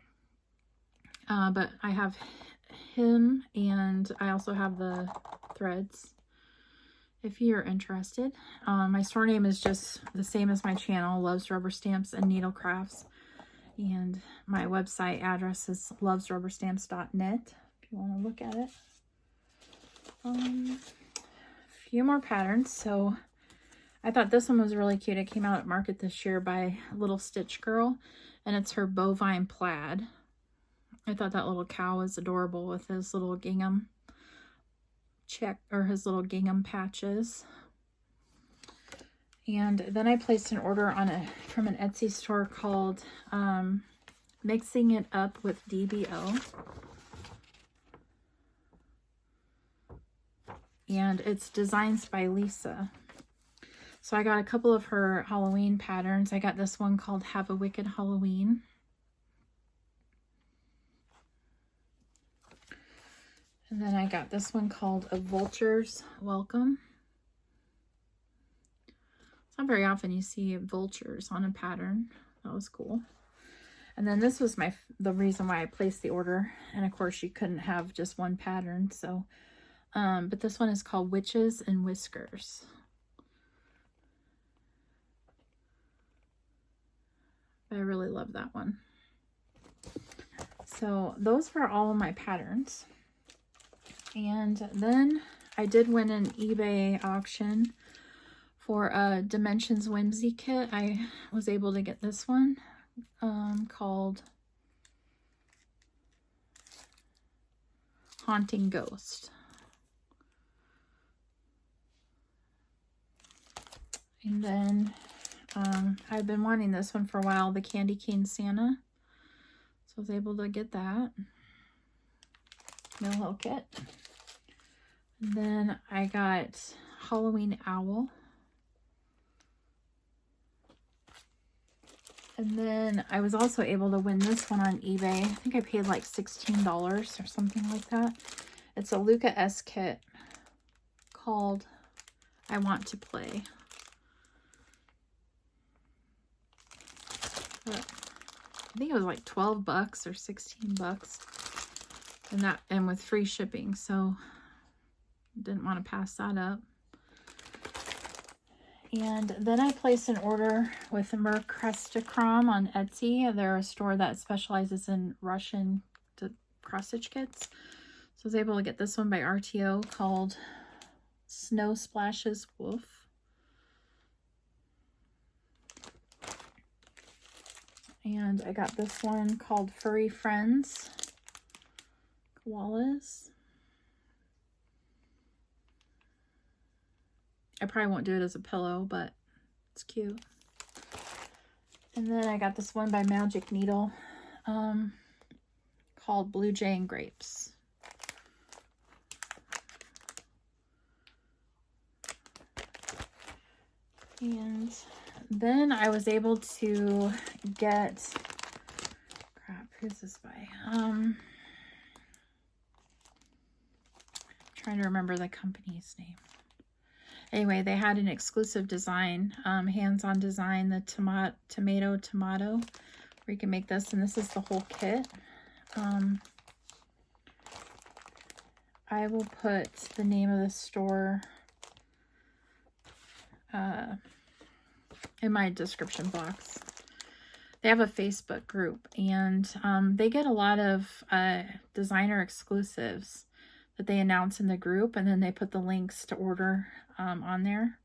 But I have him, and I also have the threads if you're interested. My store name is just the same as my channel, Loves Rubber Stamps and Needle Crafts, and my website address is lovesrubberstamps.net if you want to look at it. A few more patterns. So I thought this one was really cute. It came out at market this year by Little Stitch Girl, and it's her bovine plaid. I thought that little cow was adorable with his little gingham check, or his little gingham patches. And then I placed an order on from an Etsy store called Mixing It Up with DBO. And it's designs by Lisa. So I got a couple of her Halloween patterns. I got this one called Have a Wicked Halloween. And then I got this one called A Vulture's Welcome. It's not very often you see vultures on a pattern. That was cool. And then this was the reason why I placed the order. And of course you couldn't have just one pattern. So, but this one is called Witches and Whiskers. I really love that one. So those were all of my patterns. And then I did win an eBay auction for a Dimensions Whimsy kit. I was able to get this one called Haunting Ghost. And then I've been wanting this one for a while, the Candy Cane Santa. So I was able to get that. Mill Hill kit. And then I got Halloween Owl. And then I was also able to win this one on eBay. I think I paid like $16 or something like that. It's a Luca S kit called I Want to Play. But I think it was like 12 bucks or 16 bucks. And with free shipping, so didn't want to pass that up. And then I placed an order with Mercrestachrom on Etsy. They're a store that specializes in Russian cross-stitch kits. So I was able to get this one by RTO called Snow Splashes Wolf. And I got this one called Furry Friends Koalas. I probably won't do it as a pillow, but it's cute. And then I got this one by Magic Needle called Blue Jay and Grapes. And then I was able to get, crap, who's this by? Trying to remember the company's name. Anyway, they had an exclusive design, hands-on design, the tomato, where you can make this, and this is the whole kit. I will put the name of the store in my description box. They have a Facebook group, and they get a lot of designer exclusives that they announce in the group, and then they put the links to order on there.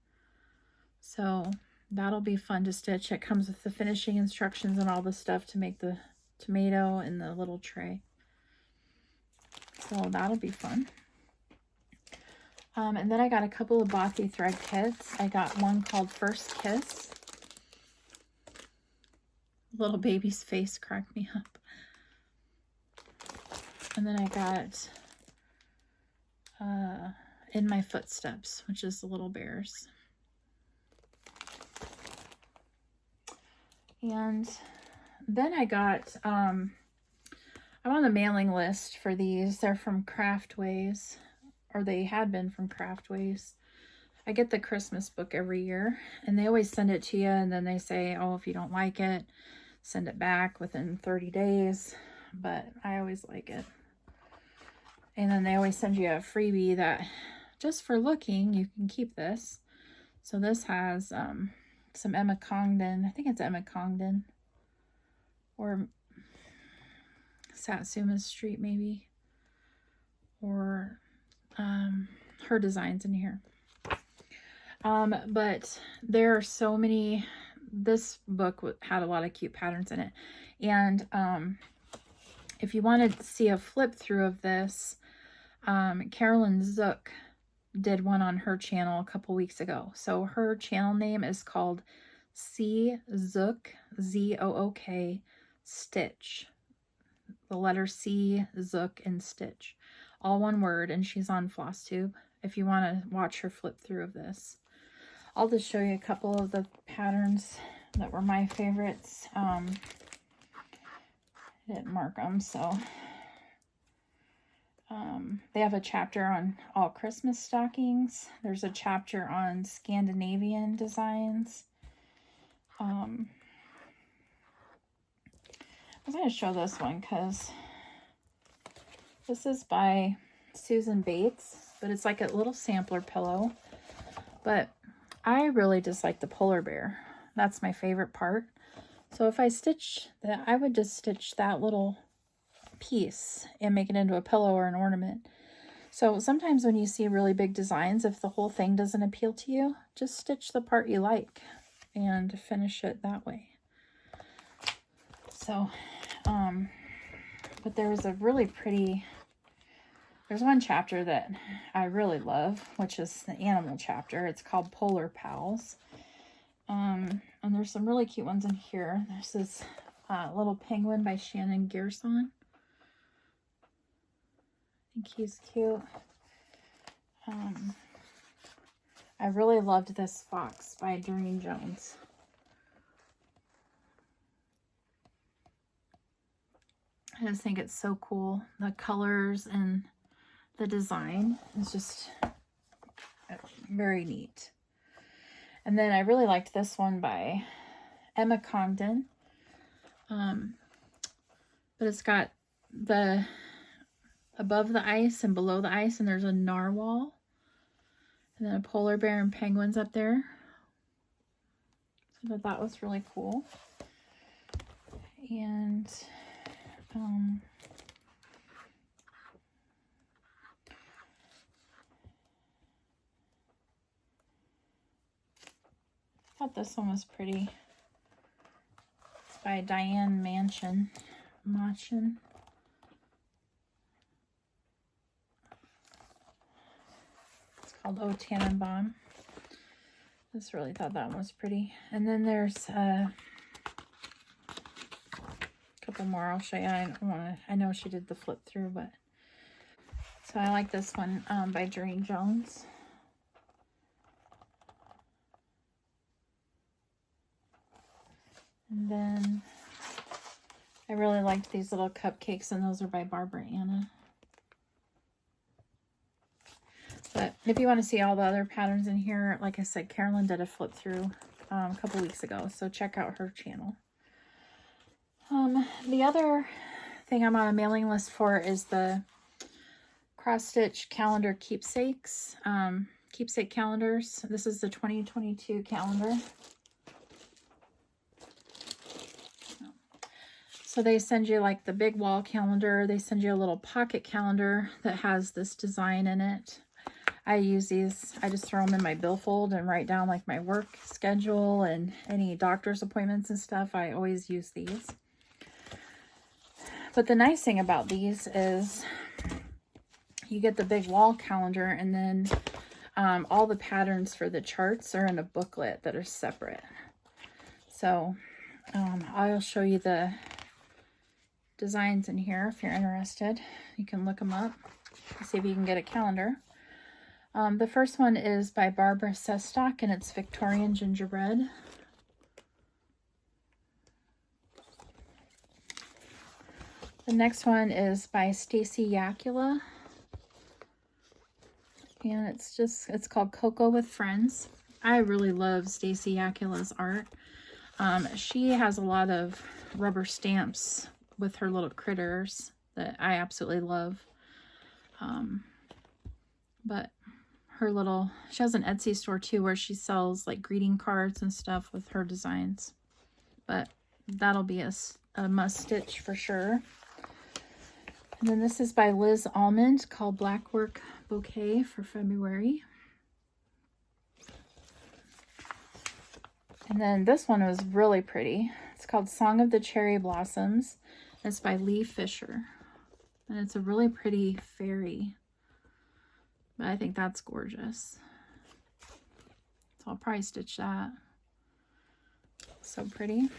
So that'll be fun to stitch. It comes with the finishing instructions and all the stuff to make the tomato and the little tray. So that'll be fun. And then I got a couple of Bothy thread kits. I got one called First Kiss. Little baby's face cracked me up. And then I got In My Footsteps, which is the little bears. And then I got, I'm on the mailing list for these. They're from Craftways, or they had been from Craftways. I get the Christmas book every year, and they always send it to you, and then they say, oh, if you don't like it, send it back within 30 days, but I always like it. And then they always send you a freebie that just for looking, you can keep this. So this has some Emma Congdon. I think it's Emma Congdon. Or Satsuma Street maybe. Or her designs in here. But there are so many. This book had a lot of cute patterns in it. And if you want to see a flip through of this, Carolyn Zook did one on her channel a couple weeks ago. So her channel name is called C Zook, Z-O-O-K, Stitch. The letter C, Zook, and Stitch. All one word, and she's on Flosstube if you want to watch her flip through of this. I'll just show you a couple of the patterns that were my favorites. I didn't mark them, so they have a chapter on all Christmas stockings. There's a chapter on Scandinavian designs. I was going to show this one because this is by Susan Bates, but it's like a little sampler pillow. But I really just like the polar bear. That's my favorite part. So if I stitch that, I would just stitch that little piece and make it into a pillow or an ornament. So sometimes when you see really big designs, if the whole thing doesn't appeal to you, just stitch the part you like and finish it that way. So, but there's a really pretty, there's one chapter that I really love, which is the animal chapter. It's called Polar Pals. And there's some really cute ones in here. There's this little penguin by Shannon Gerson. I think he's cute. I really loved this fox by Doreen Jones. I just think it's so cool. The colors and the design is just very neat. And then I really liked this one by Emma Congdon. But it's got the above the ice and below the ice, and there's a narwhal. And then a polar bear and penguins up there. So that was really cool. And I thought this one was pretty. It's by Diane Machen. It's called O Tannenbaum. Just really thought that one was pretty. And then there's a couple more I'll show you. I know she did the flip through, but so I like this one by Doreen Jones. And then I really liked these little cupcakes, and those are by Barbara Anna. But if you want to see all the other patterns in here, like I said, Carolyn did a flip through a couple weeks ago, so check out her channel. The other thing I'm on a mailing list for is the cross stitch calendar keepsakes, keepsake calendars. This is the 2022 calendar. So they send you like the big wall calendar. They send you a little pocket calendar that has this design in it. I use these, I just throw them in my billfold and write down like my work schedule and any doctor's appointments and stuff. I always use these. But the nice thing about these is you get the big wall calendar, and then all the patterns for the charts are in a booklet that are separate. So I'll show you the designs in here if you're interested. You can look them up, see if you can get a calendar. The first one is by Barbara Sestock, and it's Victorian Gingerbread. The next one is by Stacy Yakula, and it's called Cocoa with Friends. I really love Stacy Yakula's art. She has a lot of rubber stamps with her little critters that I absolutely love. But her little, she has an Etsy store too where she sells like greeting cards and stuff with her designs. But that'll be a must stitch for sure. And then this is by Liz Almond called Blackwork Bouquet for February. And then this one was really pretty. It's called Song of the Cherry Blossoms. It's by Lee Fisher. And it's a really pretty fairy. But I think that's gorgeous. So I'll probably stitch that. So pretty.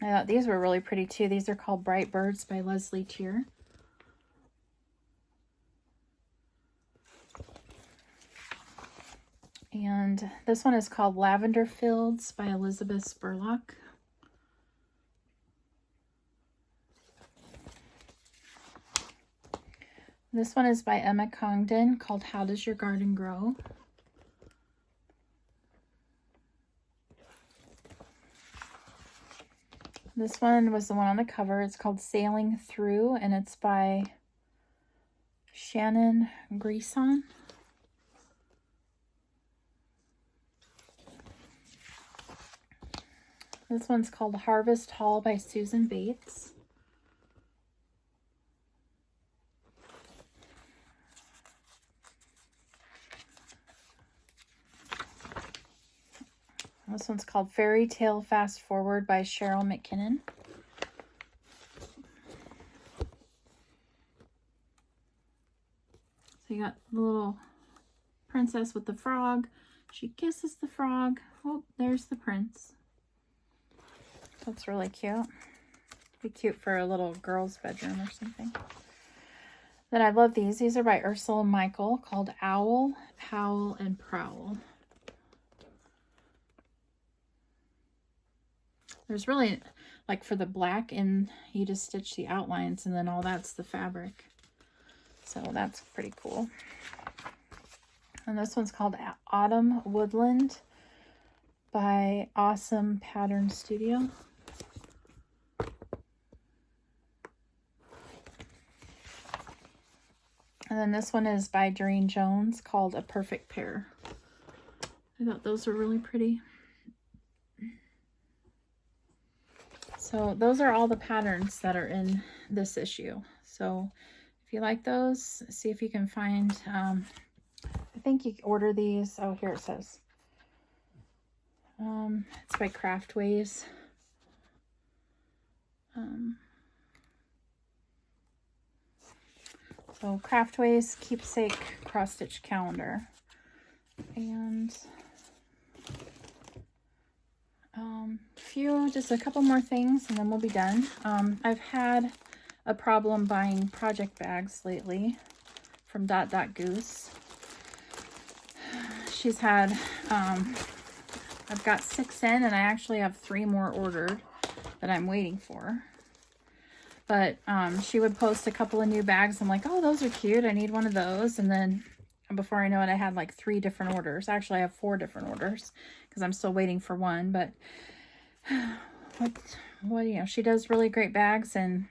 I thought these were really pretty too. These are called Bright Birds by Leslie Tier. And this one is called Lavender Fields by Elizabeth Spurlock. This one is by Emma Congdon called How Does Your Garden Grow? This one was the one on the cover. It's called Sailing Through, and it's by Shannon Greason. This one's called Harvest Hall by Susan Bates. This one's called Fairy Tale Fast Forward by Cheryl McKinnon. So you got the little princess with the frog. She kisses the frog. Oh, there's the prince. That's really cute. Be cute for a little girl's bedroom or something. Then I love these. These are by Ursula Michael called Owl, Howl, and Prowl. There's really, like for the black, and you just stitch the outlines and then all that's the fabric. So that's pretty cool. And this one's called Autumn Woodland by Awesome Pattern Studio. And then this one is by Doreen Jones called A Perfect Pair. I thought those were really pretty. So those are all the patterns that are in this issue. So if you like those, see if you can find, I think you can order these. Oh, here it says. It's by Craftways. So Craftways Keepsake Cross Stitch Calendar. And just a couple more things and then we'll be done. I've had a problem buying project bags lately from Goose. She's had, I've got 6 in and I actually have 3 more ordered that I'm waiting for. But she would post a couple of new bags. I'm like, oh, those are cute. I need one of those. And then before I know it, I had like 3 different orders. Actually, I have 4 different orders because I'm still waiting for one. But you know, she does really great bags, and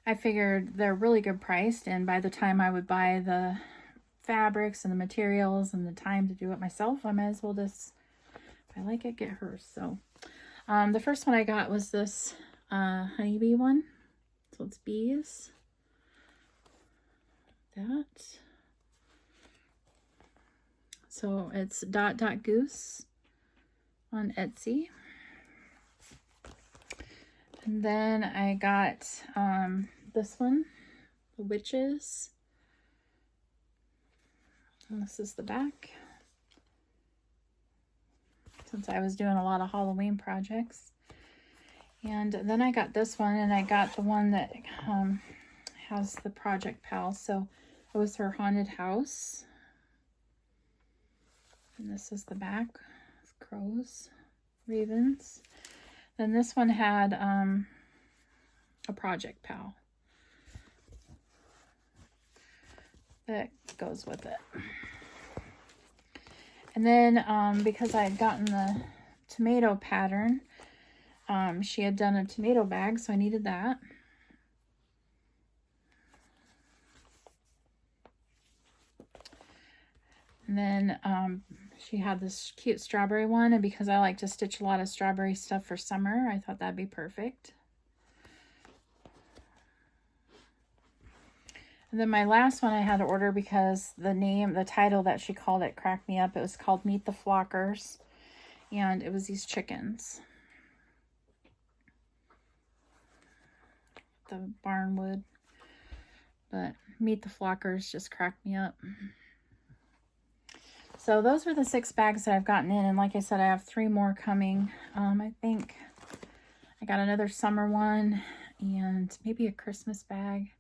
I figured they're really good priced. And by the time I would buy the fabrics and the materials and the time to do it myself, I might as well just, if I like it, get hers. So the first one I got was this honeybee one. So it's bees. So it's Goose on Etsy. And then I got this one, the Witches. And this is the back. Since I was doing a lot of Halloween projects. And then I got this one, and I got the one that has the Project Pal. So it was her haunted house. And this is the back with crows, ravens. Then this one had a Project Pal that goes with it. And then because I had gotten the tomato pattern, she had done a tomato bag, so I needed that. And then she had this cute strawberry one, and because I like to stitch a lot of strawberry stuff for summer, I thought that'd be perfect. And then my last one I had to order because the title that she called it cracked me up. It was called Meet the Flockers, and it was these chickens. The barnwood, but Meet the Flockers just cracked me up. So those were the 6 bags that I've gotten in, and like I said, I have 3 more coming. I think I got another summer one and maybe a Christmas bag.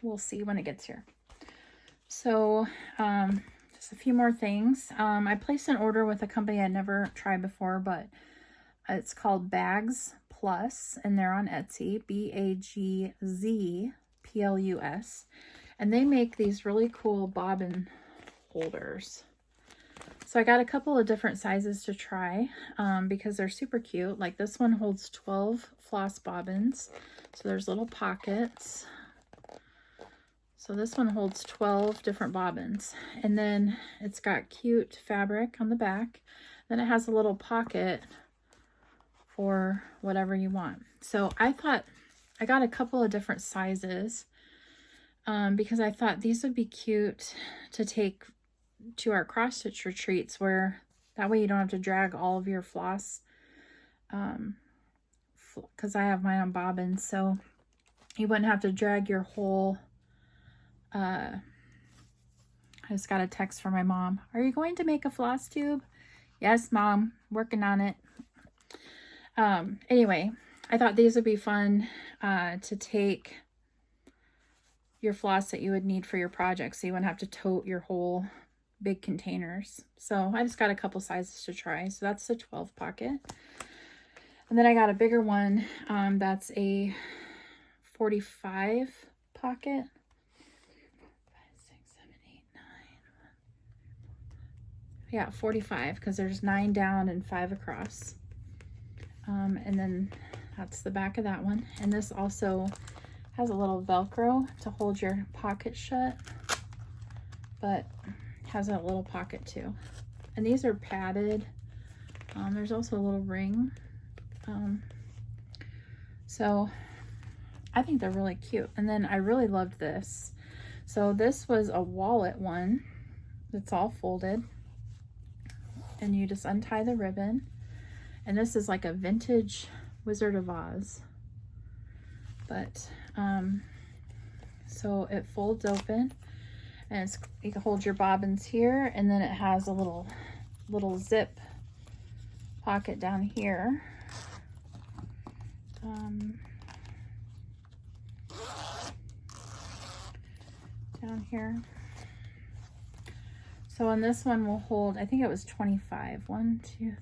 We'll see when it gets here. So just a few more things. I placed an order with a company I'd never tried before, but it's called Bags Plus, and they're on Etsy, BAGZ+, and they make these really cool bobbin holders. So I got a couple of different sizes to try because they're super cute. Like this one holds 12 floss bobbins, so there's little pockets. So this one holds 12 different bobbins, and then it's got cute fabric on the back. Then it has a little pocket for whatever you want. So I thought I got a couple of different sizes because I thought these would be cute to take to our cross stitch retreats, where that way you don't have to drag all of your floss, because I have mine on bobbins, so you wouldn't have to drag your whole I just got a text from my mom. Are you going to make a floss tube? Yes, Mom, working on it. Anyway, I thought these would be fun to take your floss that you would need for your project, so you wouldn't have to tote your whole big containers. So I just got a couple sizes to try. So that's the 12 pocket. And then I got a bigger one that's a 45 pocket. 45, because there's 9 down and 5 across. And then that's the back of that one. And this also has a little Velcro to hold your pocket shut, but has a little pocket too. And these are padded. There's also a little ring. So I think they're really cute. And then I really loved this. So this was a wallet one that's all folded, and you just untie the ribbon, and this is like a vintage Wizard of Oz, but so it folds open, and you can hold your bobbins here, and then it has a little zip pocket down here. Down here. So on this one we'll hold, I think it was 25. 1, 2, 3, 4.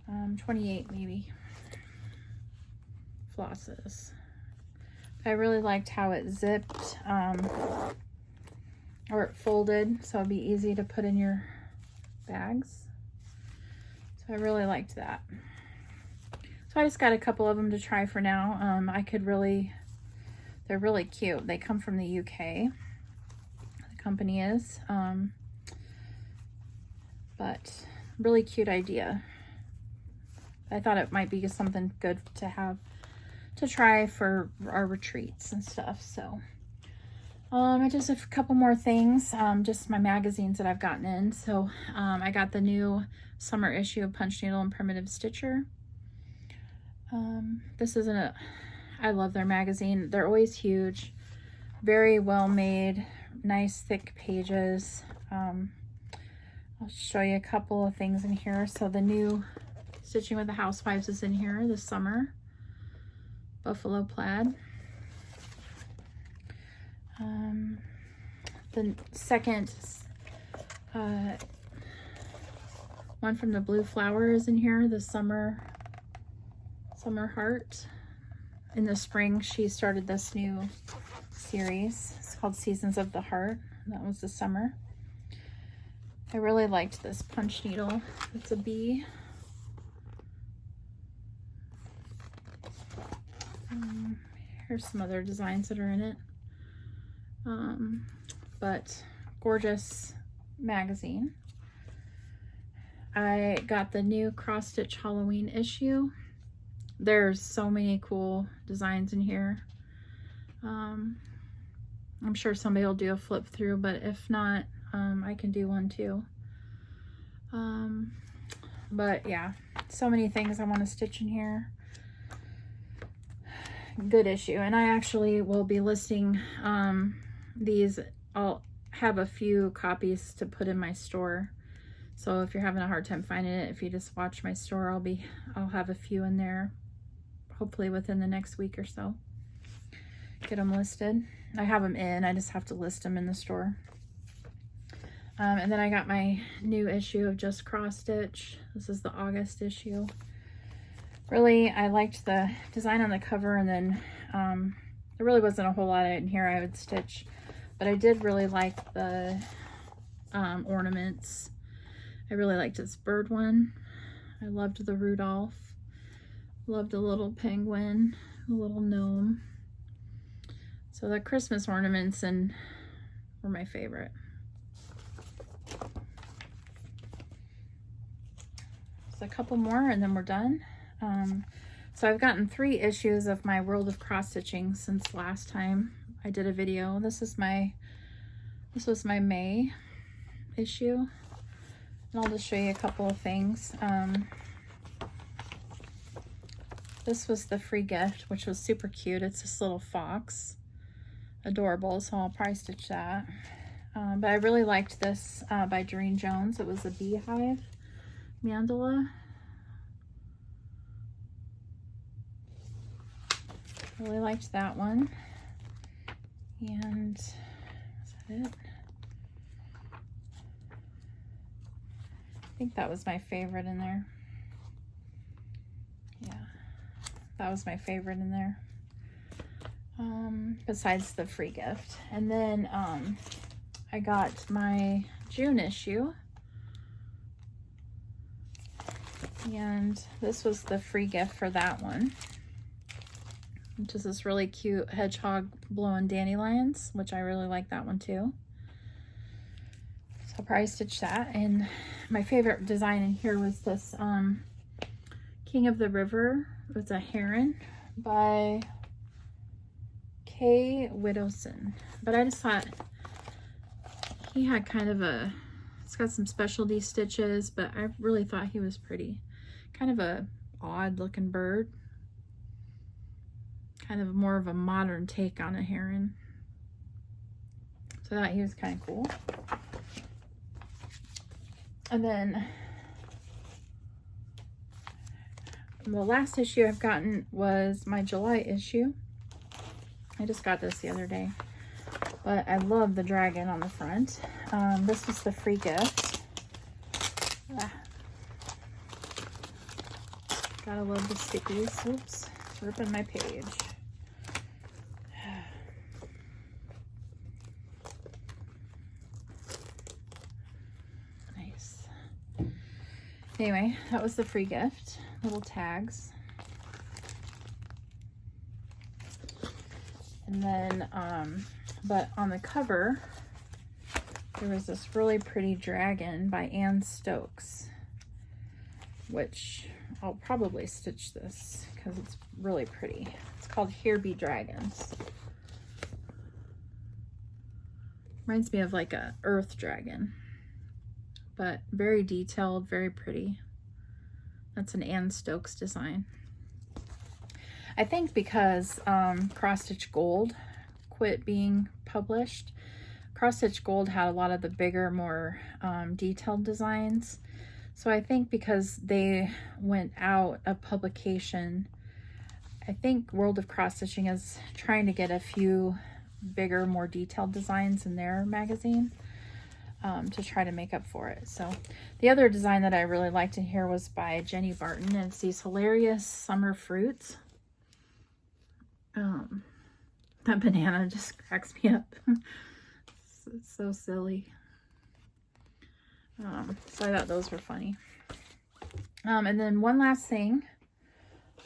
1, 2, 3, 4, 5. 28 maybe. Flosses. I really liked how it zipped, or it folded, so it'd be easy to put in your bags. So I really liked that. So I just got a couple of them to try for now. They're really cute. They come from the UK. The company is. But really cute idea. I thought it might be something good to have to try for our retreats and stuff. So just a couple more things. Just my magazines that I've gotten in. So I got the new summer issue of Punch Needle and Primitive Stitcher. This isn't I love their magazine. They're always huge, very well made, nice thick pages. I'll show you a couple of things in here. So the new Stitching with the Housewives is in here this summer. Buffalo plaid. The second one from the Blue Flower is in here, the summer heart. In the spring, she started this new series. It's called Seasons of the Heart. That was the summer. I really liked this punch needle. It's a bee. Here's some other designs that are in it. But gorgeous magazine. I got the new cross stitch Halloween issue. There's so many cool designs in here. I'm sure somebody will do a flip through, but if not, I can do one too. But yeah, so many things I want to stitch in here. Good issue. And I actually will be listing these. I'll have a few copies to put in my store. So if you're having a hard time finding it, if you just watch my store, I'll have a few in there, hopefully within the next week or so. Get them listed. I have them in, I just have to list them in the store. And then I got my new issue of Just Cross Stitch. This is the August issue. Really, I liked the design on the cover, and then there really wasn't a whole lot in here I would stitch, but I did really like the ornaments. I really liked this bird one. I loved the Rudolph. Loved a little penguin, a little gnome. So the Christmas ornaments were my favorite. So a couple more and then we're done. So I've gotten 3 issues of my World of Cross Stitching since last time I did a video. This was my May issue. And I'll just show you a couple of things. This was the free gift, which was super cute. It's this little fox. Adorable, so I'll probably stitch that. But I really liked this by Doreen Jones. It was a beehive mandala. Really liked that one. And is that it? I think that was my favorite in there. Yeah, that was my favorite in there. Besides the free gift. And then I got my June issue. And this was the free gift for that one, which is this really cute hedgehog blowing dandelions, which I really like that one too. So I'll probably stitch that. And my favorite design in here was this King of the River. It's a heron by Kay Widowson. But I just thought he had kind of it's got some specialty stitches, but I really thought he was pretty. Kind of a odd looking bird. Kind of more of a modern take on a heron. So I thought he was kind of cool. And then the last issue I've gotten was my July issue. I just got this the other day, but I love the dragon on the front. This was the free gift. Gotta love the stickies. Oops, ripping my page. Nice. Anyway, that was the free gift. Little tags. And then, but on the cover, there was this really pretty dragon by Ann Stokes, which I'll probably stitch this because it's really pretty. It's called Here Be Dragons. Reminds me of like a earth dragon, but very detailed, very pretty. That's an Ann Stokes design. I think because Cross Stitch Gold quit being published, Cross Stitch Gold had a lot of the bigger, more detailed designs. So I think because they went out of publication, I think World of Cross Stitching is trying to get a few bigger, more detailed designs in their magazine to try to make up for it. So the other design that I really liked in here was by Jenny Barton. It's these hilarious summer fruits. That banana just cracks me up. It's so silly. So I thought those were funny. And then one last thing.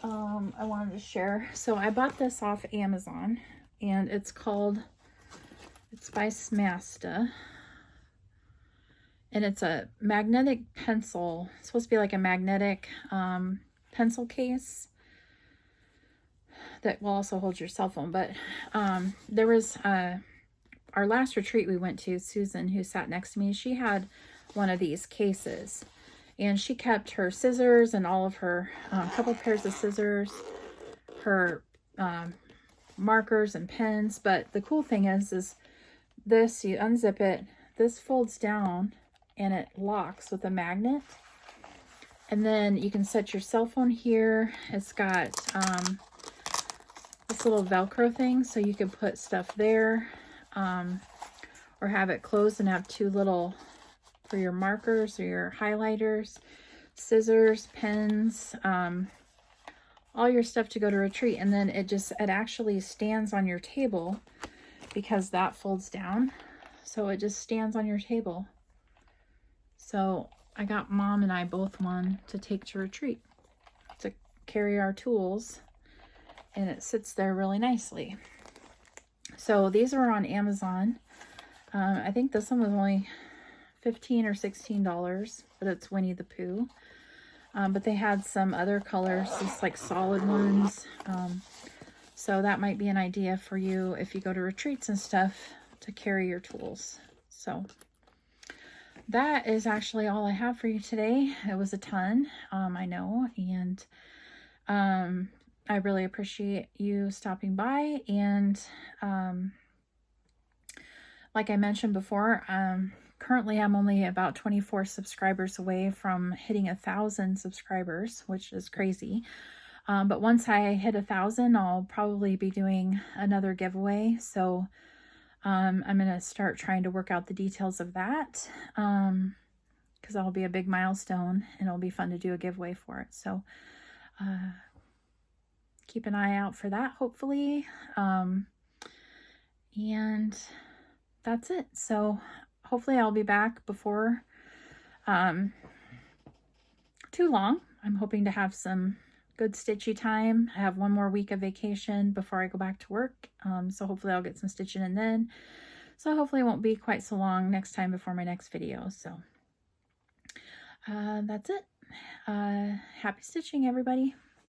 I wanted to share. So I bought this off Amazon, and it's by Smasta, and it's a magnetic pencil. It's supposed to be like a magnetic pencil case that will also hold your cell phone. But there was our last retreat we went to, Susan, who sat next to me, she had one of these cases, and she kept her scissors and all of her couple pairs of scissors, her markers and pens. But the cool thing is this, you unzip it, this folds down and it locks with a magnet, and then you can set your cell phone here. It's got this little Velcro thing, so you can put stuff there, or have it closed and have two little for your markers or your highlighters, scissors, pens, all your stuff to go to retreat. And then it actually stands on your table because that folds down, so it just stands on your table. So I got Mom and I both one to take to retreat to carry our tools, and it sits there really nicely. So these are on Amazon. I think this one was only $15 or $16, but it's Winnie the Pooh. But they had some other colors, just like solid ones. So that might be an idea for you if you go to retreats and stuff, to carry your tools. So that is actually all I have for you today. It was a ton, I know, and I really appreciate you stopping by. And like I mentioned before, currently I'm only about 24 subscribers away from hitting 1,000 subscribers, which is crazy. But once I hit 1,000, I'll probably be doing another giveaway. So I'm going to start trying to work out the details of that, because that'll be a big milestone and it'll be fun to do a giveaway for it. So keep an eye out for that, hopefully. And that's it. So hopefully I'll be back before too long. I'm hoping to have some good stitchy time. I have one more week of vacation before I go back to work. So hopefully I'll get some stitching in then. So hopefully it won't be quite so long next time before my next video. So that's it. Happy stitching, everybody.